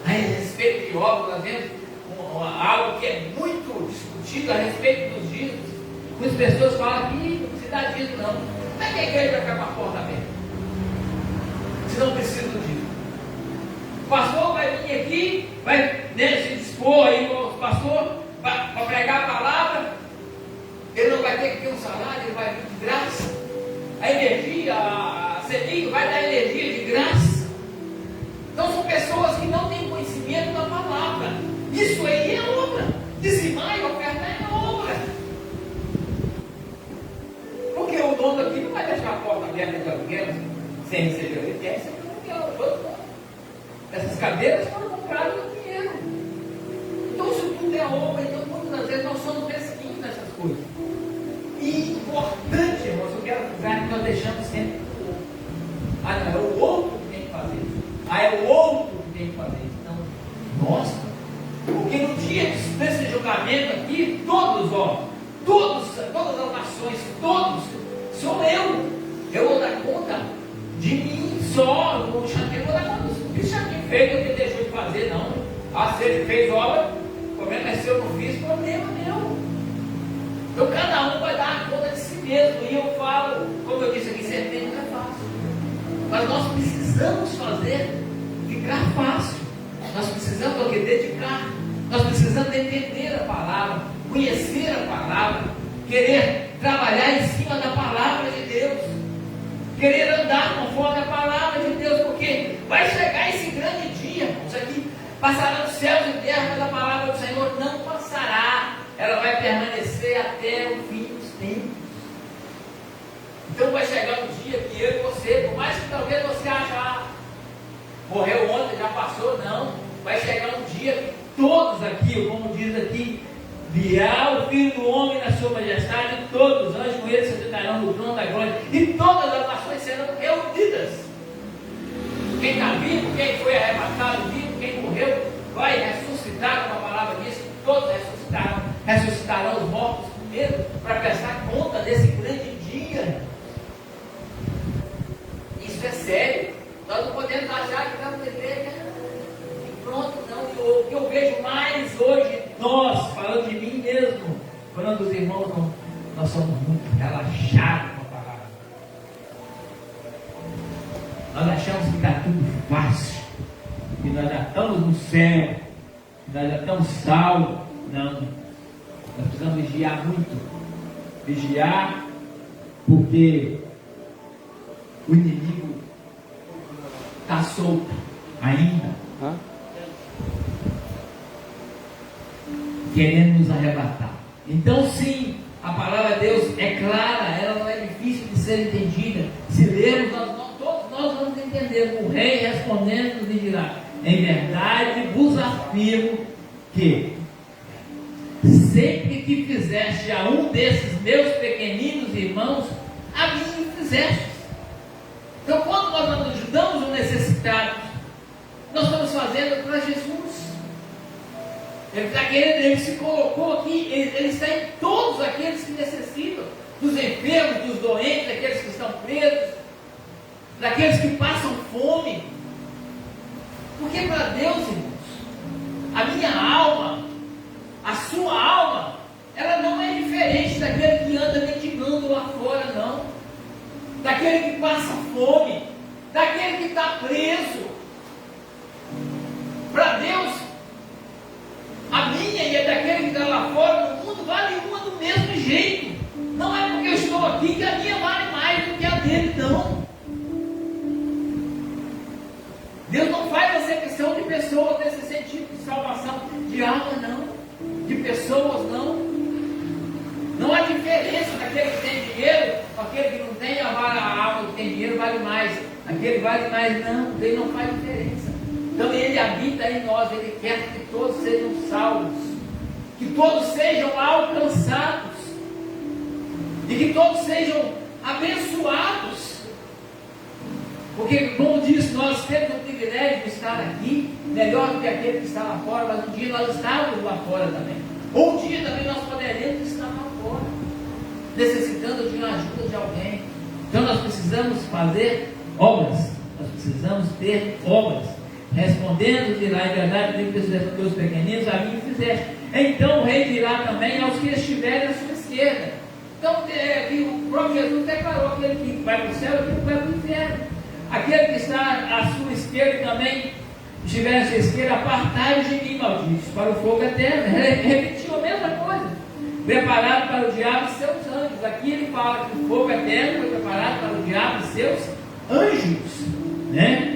A respeito de obra, nós vemos algo que é muito discutido a respeito dos dízimos. Muitas pessoas falam que não precisa dar dízimo, não. Como é que a igreja vai ficar com a porta aberta? Se não precisa do dízimo. O pastor vai vir aqui, vai se dispor aí, o pastor, para pregar a palavra, ele não vai ter que ter um salário, ele vai vir de graça. A energia, a semente vai dar energia de graça. Então são pessoas que não têm conhecimento da palavra. Isso aí é obra. Dizimar e ofertar é obra. Porque o dono aqui não vai deixar a porta aberta de aluguel sem receber o ITS, é aluguel. Essas cadeiras foram compradas com dinheiro. Então isso tudo é obra. Então muitas das vezes nós somos mesquinhos nessas coisas. E importante, irmãos, eu quero frisar que nós deixamos sempre o outro. Ah, não, é o outro que tem que fazer isso. Ah, é o outro que tem que fazer isso. Então, nossa, porque no dia desse julgamento aqui, todas as nações, todos, sou eu. Eu vou dar conta de mim só. O Xantinho vou dar conta. O que o Xantinho fez, eu que deixou de fazer, não. Ah, se ele fez obra, o problema é se eu não fiz, problema meu. Então cada um vai dar conta de si mesmo. E eu falo, como eu disse aqui, setembro não é fácil. Mas nós precisamos fazer ficar fácil. Nós precisamos o que? Dedicar. Nós precisamos entender a palavra, conhecer a palavra, querer trabalhar em cima da palavra de Deus, querer andar conforme a palavra de Deus, porque vai chegar esse grande dia, irmãos, aqui passarão os céus e terra, mas a palavra do Senhor não passará. Ela vai permanecer até o fim dos tempos. Então vai chegar um dia que eu e você, por mais que talvez você ache, morreu ontem, já passou, não. Vai chegar um dia que todos aqui, como diz aqui, virá o Filho do Homem na sua majestade, e todos os anjos com ele se sentarão no trono da glória, e todas as nações serão reunidas. Quem está vivo, quem foi arrebatado vivo, quem morreu, vai ressuscitar, como a palavra diz, todos ressuscitarão os mortos primeiro, para prestar conta desse grande dia. Isso é sério. Nós não podemos achar que estamos na igreja e pronto, não. O que eu vejo mais hoje, nós, falando de mim mesmo, falando dos irmãos, nós somos muito relaxados com a palavra. Nós achamos que está tudo fácil, que nós já estamos no céu, que nós já estamos salvos. Não, nós precisamos vigiar muito. Vigiar, porque o inimigo está solto ainda, querendo nos arrebatar. Então sim, a palavra de Deus é clara, ela não é difícil de ser entendida. Se lermos, todos nós vamos entender. O rei respondendo nos dirá: em verdade vos afirmo que que fizeste a um desses meus pequeninos irmãos, a mim o fizeste. Então, quando nós ajudamos o necessitado, nós estamos fazendo para Jesus. Ele está querendo, ele se colocou aqui, ele está em todos aqueles que necessitam, dos enfermos, dos doentes, daqueles que estão presos, daqueles que passam fome. Porque para Deus, irmãos, a minha alma, a sua alma, ela não é diferente daquele que anda mendigando lá fora, não. Daquele que passa fome, daquele que está preso. Para Deus, a minha e a daquele que está lá fora no mundo vale uma do mesmo jeito. Não é porque eu estou aqui que a minha vale mais do que a dele, não. Deus não faz acepção de pessoas nesse sentido de salvação, de alma não, de pessoas não. Não há diferença daquele que tem dinheiro, aquele que não tem, a alma que tem dinheiro vale mais, aquele vale mais, não, ele não faz diferença. Então ele habita em nós, ele quer que todos sejam salvos, que todos sejam alcançados, e que todos sejam abençoados. Porque, como disse, nós temos o privilégio de estar aqui, melhor do que aquele que está lá fora, mas um dia nós estávamos lá fora também. Ou um dia também nós poderemos estar lá fora, necessitando de uma ajuda de alguém. Então nós precisamos fazer obras, nós precisamos ter obras. Respondendo, dirá em verdade, digo que os pequeninos a mim fizeste. Então o rei dirá também aos que estiverem à sua esquerda. Então o próprio Jesus declarou: aquele que vai para o céu e aquele que vai para o inferno. Aquele que está à sua esquerda também estiver à sua esquerda, apartai-vos de mim, malditos, para o fogo eterno. Repetiu a mesma coisa. Preparado para o diabo e seus anjos. Aqui ele fala que o fogo eterno foi preparado para o diabo e seus anjos, né?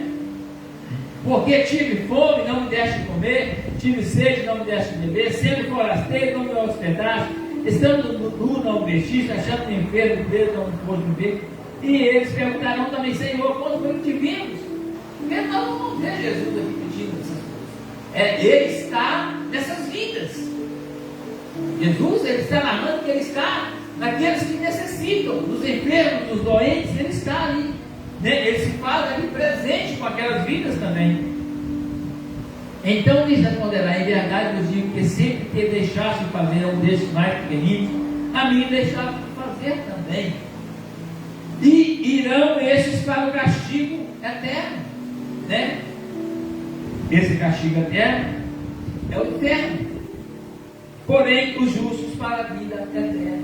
Porque tive fome, não me deste comer, tive sede, não me deste beber, sendo forasteiro, não me hospedaste, estando nu, não me vestiste, achando enfermo, preso, não me foste ver. E eles perguntarão também: Senhor, quando foi que te vimos? Porque nós não vamos ver Jesus aqui pedindo essas coisas. Ele está nessas vidas. Jesus, ele está narrando que ele está naqueles que necessitam, dos enfermos, dos doentes, ele está ali. Ele se faz ali presente com aquelas vidas também. Então lhes responderá: em verdade vos digo que sempre que deixaste de fazer a um destes mais pequeninos, a mim deixaste de fazer também. E irão estes para o castigo eterno, né? Esse castigo eterno é o inferno, porém os justos para a vida eterna.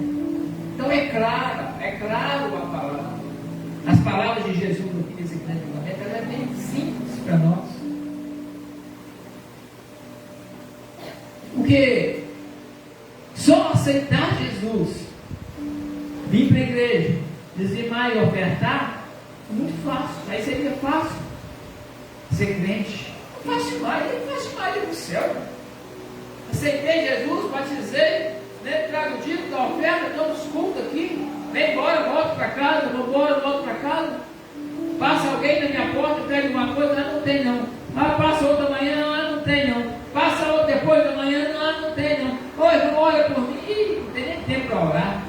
Então é claro a palavra. As palavras de Jesus aqui nesse grande momento, ela é bem simples para nós. Porque só aceitar Jesus, vir para a igreja, dizimar e ofertar, é muito fácil. Aí seria fácil ser crente. Não faz demais ir para o céu. Aceitei Jesus, batizei, né, trago o dízimo da oferta, damos culto aqui, vem embora, volto para casa, vou embora, volto para casa. Passa alguém na minha porta, pede uma coisa, não tem não. Passa outra manhã, não tem não. Passa outra depois da manhã, não tem não. Oi, ora por mim, não tem nem tempo para orar.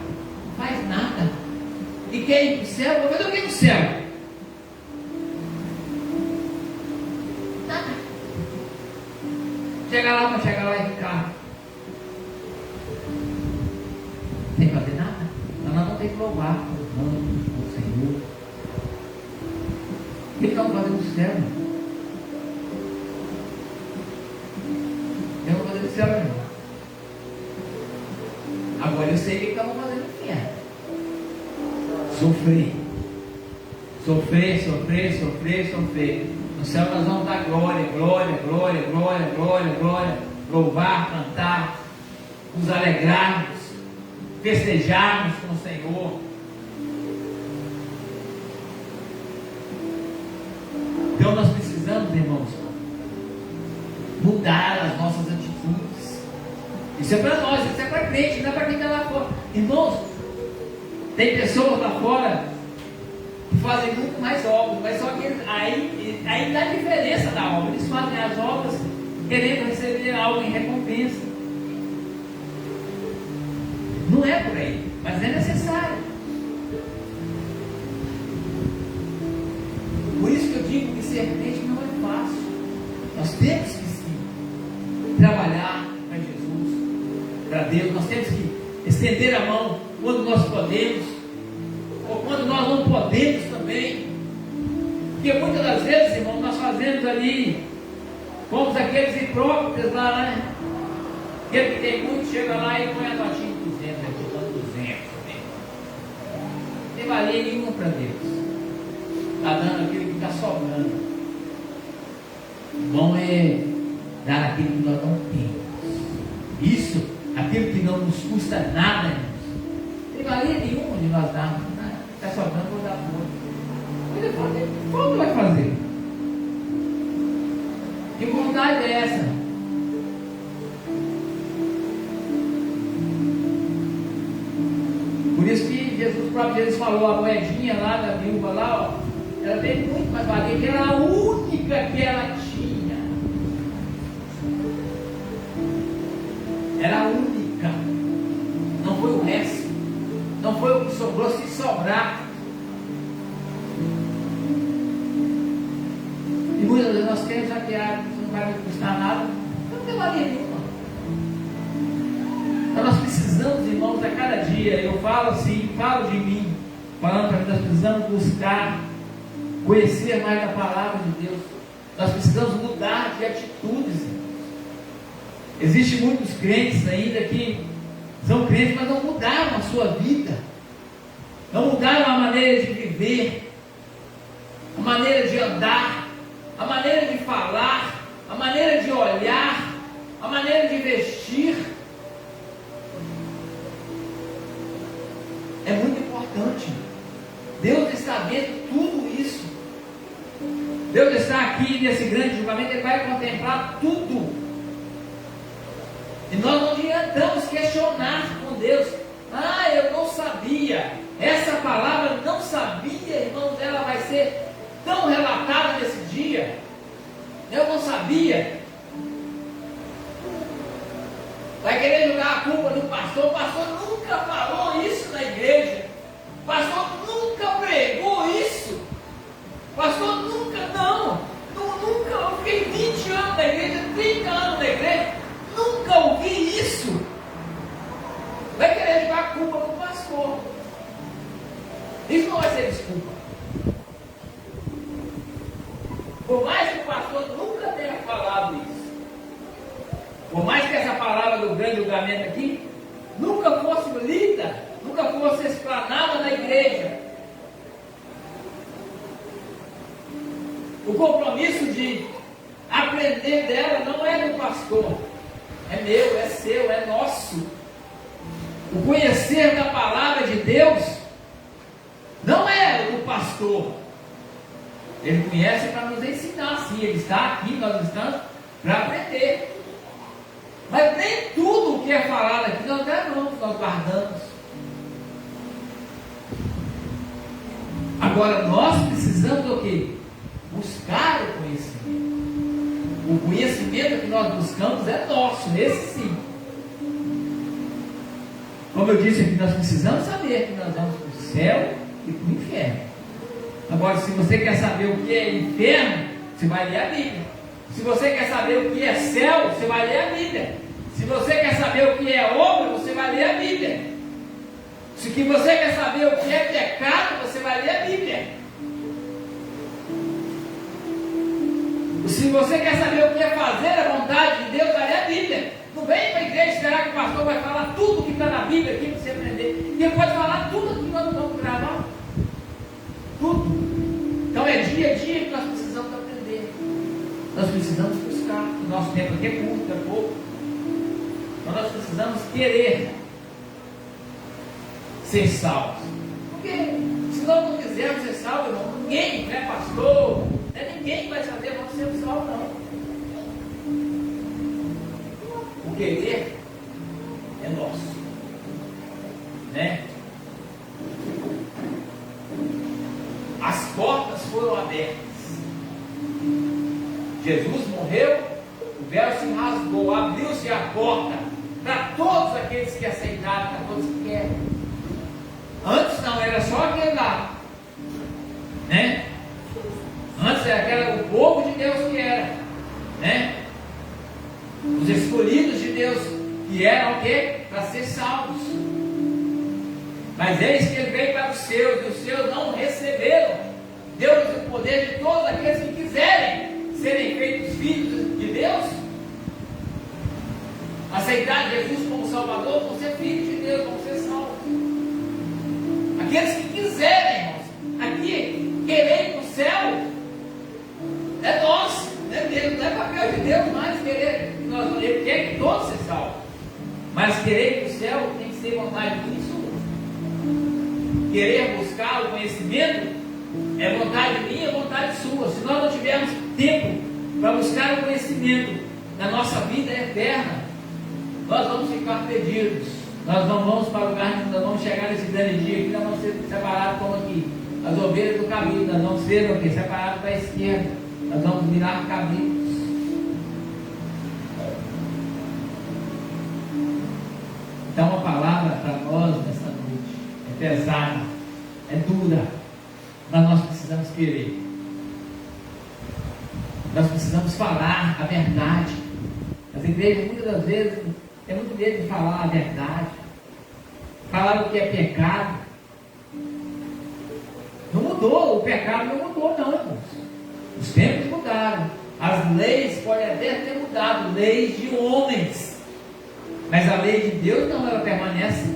Não faz nada. E quer ir para o céu? Vou fazer o que no céu? Nada. Chega lá e ficar. Tem que fazer nada. Nós não temos que louvar o Senhor. O que estamos fazendo no céu? Eu vou fazer no céu, irmão. Agora eu sei o que estamos fazendo no inferno. Sofrer. No céu nós vamos dar glória, louvar, cantar, nos alegrarmos, festejarmos com o Senhor. Então nós precisamos, irmãos, mudar as nossas atitudes. Isso é para nós, isso é para crente, não é para quem está lá fora. Irmãos, tem pessoas lá fora que fazem muito mais obras, mas só que aí dá a diferença da obra. Eles fazem as obras querendo receber algo em recompensa. Não é por aí, mas é necessário. Por isso que eu digo que ser crente não é fácil. Nós temos que sim trabalhar para Jesus, para Deus. Nós temos que estender a mão quando nós podemos, ou quando nós não podemos também. Porque muitas das vezes, irmão, nós fazemos ali, como aqueles hipócritas lá, né? Aquele que tem muito, chega lá e põe a notinha de 200, aqui dando 200, né? Não tem valia nenhuma para Deus. Está dando aquilo que está sobrando. Bom é dar aquilo que nós não temos. Isso, aquilo que não nos custa nada, irmãos. Não tem valia nenhuma de nós darmos. Está sobrando, vou dar por. Qual vai fazer? Que vontade é essa? Por isso que Jesus, o próprio Jesus falou, a moedinha lá da viúva lá, ó, ela tem muito mais valia, que era a única que ela tinha. Era a única. Não foi o resto. Não foi o que sobrou, se sobrar. E muitas vezes nós queremos saquear, isso não vai nos custar nada. Não tem valia nenhuma. Então nós precisamos, irmãos, a cada dia, eu falo assim, falo de mim, falando para que nós precisamos buscar conhecer mais da palavra de Deus. Nós precisamos mudar de atitudes. Existem muitos crentes ainda que são crentes, mas não mudaram a sua vida, não mudaram a maneira de viver, a maneira de andar, a maneira de falar, a maneira de olhar, a maneira de vestir. É muito importante. Deus está vendo tudo isso. Deus está aqui nesse grande julgamento, Ele vai contemplar tudo. E nós não adiantamos questionar com Deus. Ah, eu não sabia. Essa palavra não sabia, irmãos, ela vai ser tão relatada nesse dia. Eu não sabia. Vai querer jogar a culpa do pastor. O pastor nunca falou isso na igreja. O pastor nunca pregou isso. O pastor nunca, nunca. Eu fiquei 20 anos na igreja, 30 anos na igreja, nunca ouvi isso. Vai querer jogar a culpa no pastor. Isso não vai ser desculpa. Por mais que o pastor nunca tenha falado isso, por mais que essa palavra do grande julgamento aqui nunca fosse lida, nunca fosse explanada na igreja, o compromisso de aprender dela não é do pastor, é meu, é seu, é nosso. O conhecer da palavra de Deus não é do pastor. Ele conhece para nos ensinar, sim, Ele está aqui, nós estamos para aprender. Mas nem tudo o que é falado aqui nós levamos, nós guardamos. Agora nós precisamos do quê? Buscar o conhecimento. O conhecimento que nós buscamos é nosso, esse sim. Como eu disse aqui, nós precisamos saber que nós vamos para o céu e para o inferno. Agora, se você quer saber o que é inferno, você vai ler a Bíblia. Se você quer saber o que é céu, você vai ler a Bíblia. Se você quer saber o que é obra, você vai ler a Bíblia. Se você quer saber o que é pecado, você vai ler a Bíblia. Se você quer saber o que é fazer a vontade de Deus, vai ler a Bíblia. Não vem para a igreja esperar que o pastor vai falar tudo que está na Bíblia aqui para você aprender. E ele pode falar tudo que nós não vamos gravar. Tudo. Então é dia a dia que nós precisamos aprender. Nós precisamos buscar. O nosso tempo aqui é curto, é pouco. Então nós precisamos querer ser salvos. Porque se nós não quisermos ser salvos, irmão, ninguém, não é pastor, não é ninguém que vai saber nós sermos salvos, não. O querer é nosso. Né? As portas foram abertas. Jesus morreu, o véu se rasgou, abriu-se a porta para todos aqueles que aceitaram, para todos que querem. Antes não, era só aquele lá, né? Antes era o povo de Deus que era, né? Os escolhidos de Deus, que eram o quê? Para ser salvos. Mas eis que ele veio para os seus, e os seus não receberam. Deu-lhes o poder de todos aqueles que quiserem serem feitos filhos de Deus, aceitar Jesus como Salvador, vão ser filhos de Deus, vão ser salvos. Aqueles que quiserem, irmãos, aqui, querer ir para o céu, é nosso, não é Deus, não é papel de Deus mais querer. Ele quer que todos se salvem, mas querer ir para o céu tem que ser vontade minha e sua. Querer buscar o conhecimento é vontade minha, é vontade sua. Se nós não tivermos tempo para buscar o conhecimento na nossa vida eterna, nós vamos ficar perdidos. Nós não vamos para o lugar, nós vamos chegar nesse grande dia aqui, nós vamos ser separados como aqui, as ovelhas do caminho, nós vamos ser o quê? Separados da esquerda, nós vamos virar cabritos. Então a palavra para nós nessa noite é pesada, é dura, mas nós precisamos querer. Nós precisamos falar a verdade. As igrejas muitas das vezes têm muito medo de falar a verdade, falar o que é pecado. Não mudou, o pecado não mudou não, irmãos. Os tempos mudaram, as leis podem até ter mudado, leis de homens, mas a lei de Deus não, ela permanece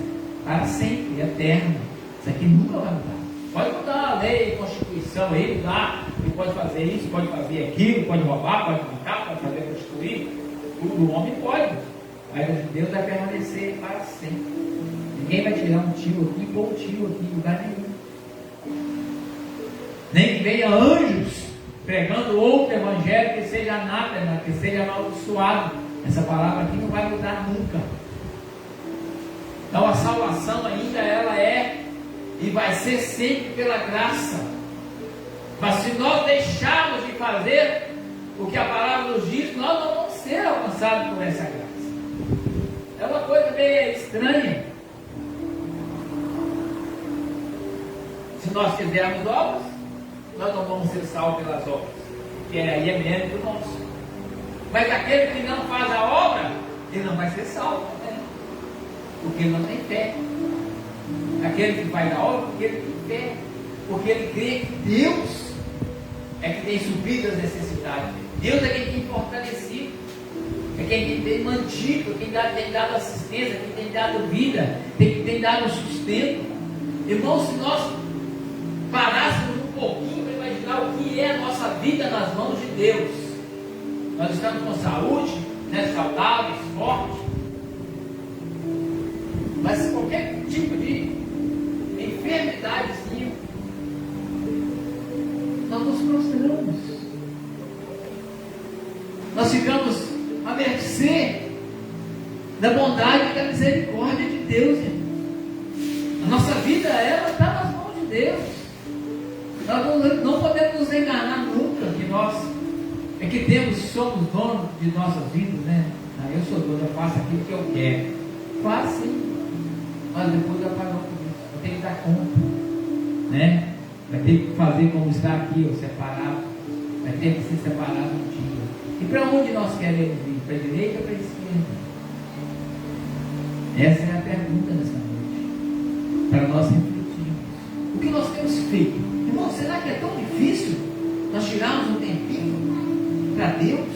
para sempre, eterna. Isso aqui nunca vai mudar. Pode mudar a lei, a Constituição aí, mudar, ele pode fazer isso, pode fazer aquilo, pode roubar, pode matar, pode fazer prostituir, tudo o homem pode, mas o de Deus vai permanecer para sempre. Ninguém vai tirar um tio aqui, pôr um tio aqui em lugar nenhum. Nem que venha anjos pregando outro evangelho que seja anátema, que seja amaldiçoado. Essa palavra aqui não vai mudar nunca. Então a salvação ainda ela é e vai ser sempre pela graça. Mas se nós deixarmos de fazer o que a palavra nos diz, nós não vamos ser alcançados por essa graça. É uma coisa meio estranha. Se nós fizermos obras, nós não vamos ser salvos pelas obras, porque aí é mérito nosso. Mas aquele que não faz a obra, ele não vai ser salvo, né? Porque ele não tem fé. Aquele que faz a obra, porque ele tem fé, porque ele crê que Deus é que tem suprido as necessidades. Deus é quem tem fortalecido, é quem tem mantido, quem tem dado assistência, quem tem dado vida, quem tem dado sustento. Irmãos, se nós parássemos um pouquinho para imaginar o que é a nossa vida nas mãos de Deus, nós estamos com saúde, né, saudáveis, fortes, mas qualquer tipo de enfermidadezinha, nós nos prostramos, nós ficamos à mercê da bondade e da misericórdia de Deus, irmão. A nossa vida, ela está nas mãos de Deus. Nós não podemos nos enganar nunca que nós é que somos donos de nossas vidas, né? Eu sou dono, eu faço aquilo que eu quero. Faço sim, mas depois eu pago por isso. Eu tenho que dar conta, né? Vai ter que fazer como está aqui, ó, separado. Vai ter que ser separado um dia. E para onde nós queremos ir? Para a direita ou para a esquerda? Essa é a pergunta nessa noite, para nós refletirmos. O que nós temos feito? Irmão, será que é tão difícil nós tirarmos um tempinho para Deus?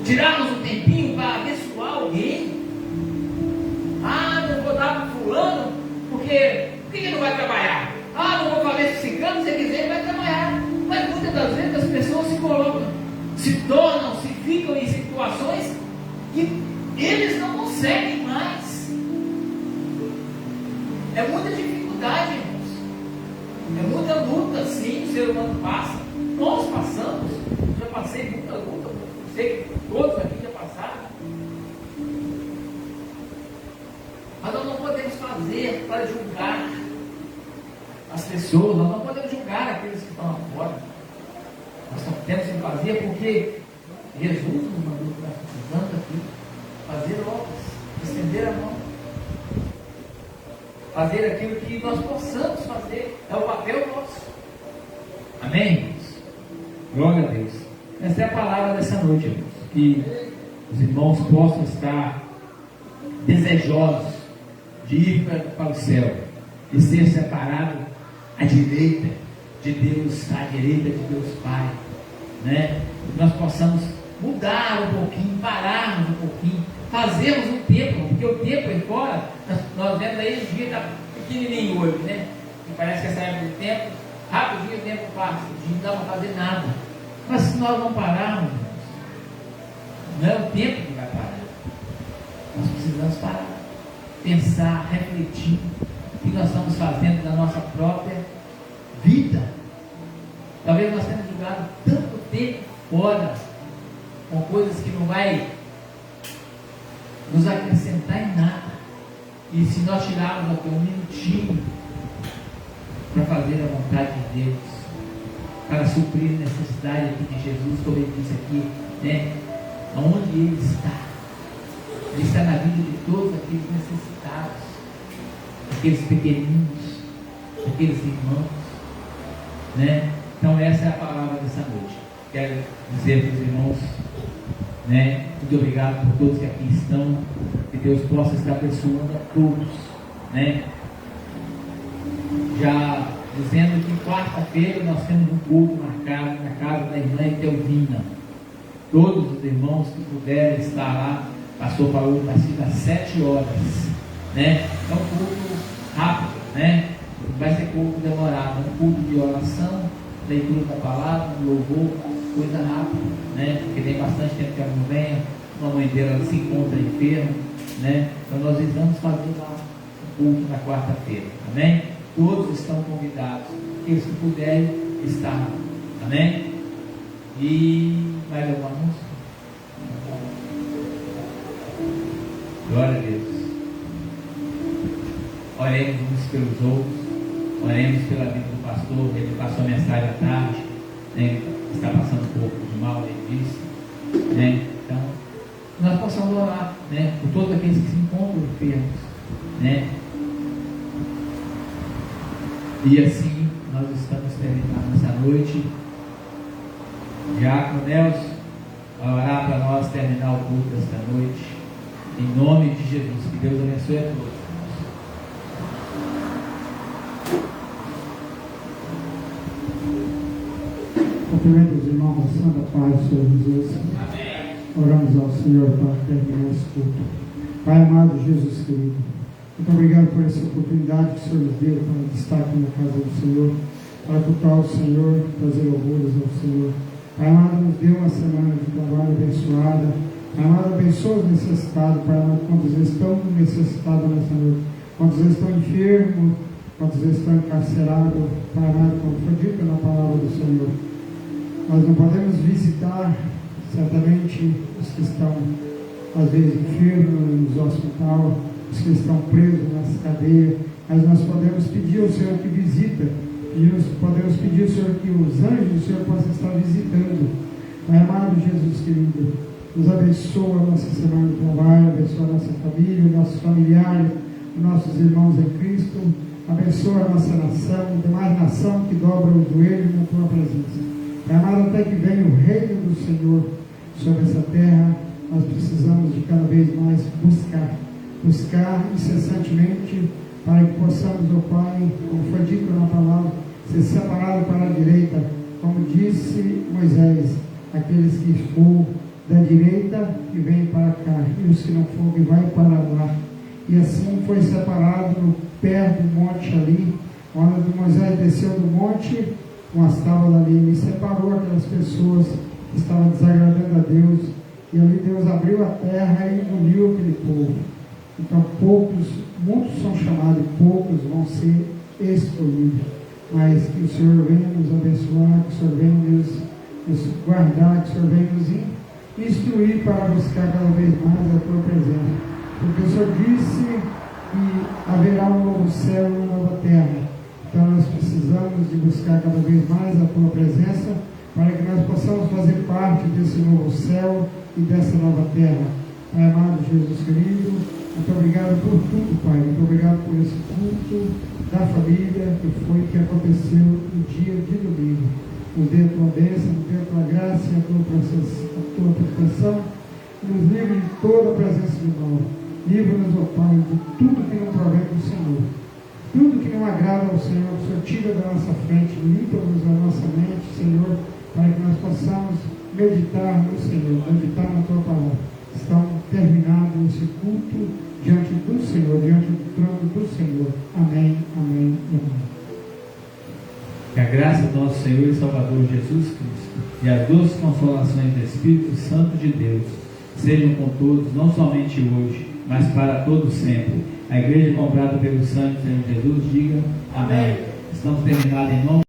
Tirarmos um tempinho para abençoar alguém? Ah, não vou dar para fulano, porque por que ele não vai trabalhar? Ah, não vou fazer esse ciclano, se quiser ele vai trabalhar. Mas muitas das vezes as pessoas se colocam, se tornam, se ficam em situações que eles não conseguem mais. É muita dificuldade, irmãos. É muita luta, sim, o ser humano passa. Nós passamos. Já passei muita luta. Sei que todos aqui já passaram. Mas nós não podemos fazer para julgar as pessoas. Nós não podemos julgar aqueles que estão lá fora. Nós temos que fazer porque Jesus nos mandou para Santo aqui. fazer obras, estender a mão, fazer aquilo que nós possamos fazer, é o papel nosso. Amém, irmãos? Glória a Deus. Essa é a palavra dessa noite, irmãos, que os irmãos possam estar desejosos de ir para o céu e ser separado à direita de Deus, à direita de Deus Pai, né? Que nós possamos mudar um pouquinho, pararmos um pouquinho, fazermos um tempo, porque o tempo aí fora, nós vemos aí, o dia está pequenininho hoje, né? E parece que essa época do tempo, rapidinho o tempo passa, o dia não dá para fazer nada. Mas se nós não pararmos, não é o tempo que vai parar. Nós precisamos parar, pensar, refletir o que nós estamos fazendo na nossa própria vida. Talvez nós tenhamos jogado tanto tempo fora com coisas que não vai nos acrescentar em nada. E se nós tirarmos até um minutinho para fazer a vontade de Deus, para suprir a necessidade aqui de Jesus, como ele disse aqui, né? Onde ele está na vida de todos aqueles necessitados, aqueles pequeninos, aqueles irmãos, né? Então essa é a palavra dessa noite. Quero dizer para os irmãos, né? Muito obrigado por todos que aqui estão, que Deus possa estar abençoando a todos, né? Já dizendo que quarta-feira nós temos um culto marcado na casa da irmã Etelvina. Todos os irmãos que puderem estar lá, passou para hoje, vai ser às 7 horas, né? É um culto rápido, né? Não vai ser culto demorado, é um culto de oração, leitura da palavra, louvor, coisa rápida, né? Porque tem bastante tempo que ela não vem, a mãe dela se encontra enferma, né? Então nós vamos fazer lá o culto na quarta-feira, amém? Todos estão convidados, aqueles que puderem estar, amém? E mais alguma música? Glória a Deus. Oremos uns pelos outros, oremos pela vida do pastor. Ele passou a mensagem à tarde, né? Está passando um pouco de mal, ele disse, né? Então, nós possamos orar, né? Por todos aqueles que se encontram enfermos, né? E assim nós estamos terminando essa noite. Diácono Nelson vai orar para nós terminar o culto desta noite. Em nome de Jesus, que Deus abençoe a todos.
Cumprimento os irmãos da Santa Paz do Senhor Jesus.
Amém.
Oramos ao Senhor para terminar esse culto. Pai amado, Jesus querido, muito obrigado por essa oportunidade que o Senhor nos deu para estar aqui na casa do Senhor, para cultuar o Senhor, trazer louvores ao Senhor. Pai amado, nos deu uma semana de trabalho abençoada. Pai amado, abençoa os necessitados. Pai amado, quantos estão necessitados nessa noite, quantos estão enfermos, quantos estão encarcerados. Pai amado, como foi dito na palavra do Senhor, nós não podemos visitar certamente os que estão às vezes enfermos no hospital, os que estão presos nas cadeias, mas nós podemos pedir ao Senhor que visita, podemos pedir ao Senhor que os anjos do Senhor possam estar visitando. Pai amado, Jesus querido, nos abençoa a nossa semana de trabalho, abençoa a nossa família, os nossos familiares, os nossos irmãos em Cristo, abençoa a nossa nação, demais nação que dobra o joelho na tua presença. Pai amado, até que venha o reino do Senhor sobre essa terra, nós precisamos de cada vez mais buscar incessantemente, para que possamos, ó Pai, como foi dito na palavra, ser separados para a direita, como disse Moisés, aqueles que for da direita que vem para cá, e os que não for que vai para lá. E assim foi separado no pé do monte ali, onde Moisés desceu do monte com as tábuas ali, e separou aquelas pessoas que estavam desagradando a Deus, e ali Deus abriu a terra e engoliu aquele povo. Então muitos são chamados e poucos vão ser escolhidos. Mas que o Senhor venha nos abençoar, que o Senhor venha nos guardar, que o Senhor venha nos instruir para buscar cada vez mais a tua presença. Porque o Senhor disse que haverá um novo céu e uma nova terra. Então nós precisamos de buscar cada vez mais a tua presença, para que nós possamos fazer parte desse novo céu e dessa nova terra. Pai amado Jesus querido, muito obrigado por tudo, Pai. Muito obrigado por esse culto da família que aconteceu no dia de domingo. Nos dê a tua bênção, nos dê a tua graça e a tua proteção. Nos livre de toda a presença do mal. Livra-nos, ó Pai, de tudo que não provém do Senhor. Tudo que não agrada ao Senhor, o Senhor tira da nossa frente, limpa-nos a nossa mente, Senhor, para que nós possamos meditar no Senhor, meditar na tua palavra. Estamos terminando esse culto diante do Senhor, diante do trono do Senhor. Amém, amém e amém.
Que a graça do nosso Senhor e Salvador Jesus Cristo e as doces consolações do Espírito Santo de Deus sejam com todos, não somente hoje, mas para todos sempre. A igreja comprada pelo sangue do Senhor Jesus, diga amém. Estamos terminados em nome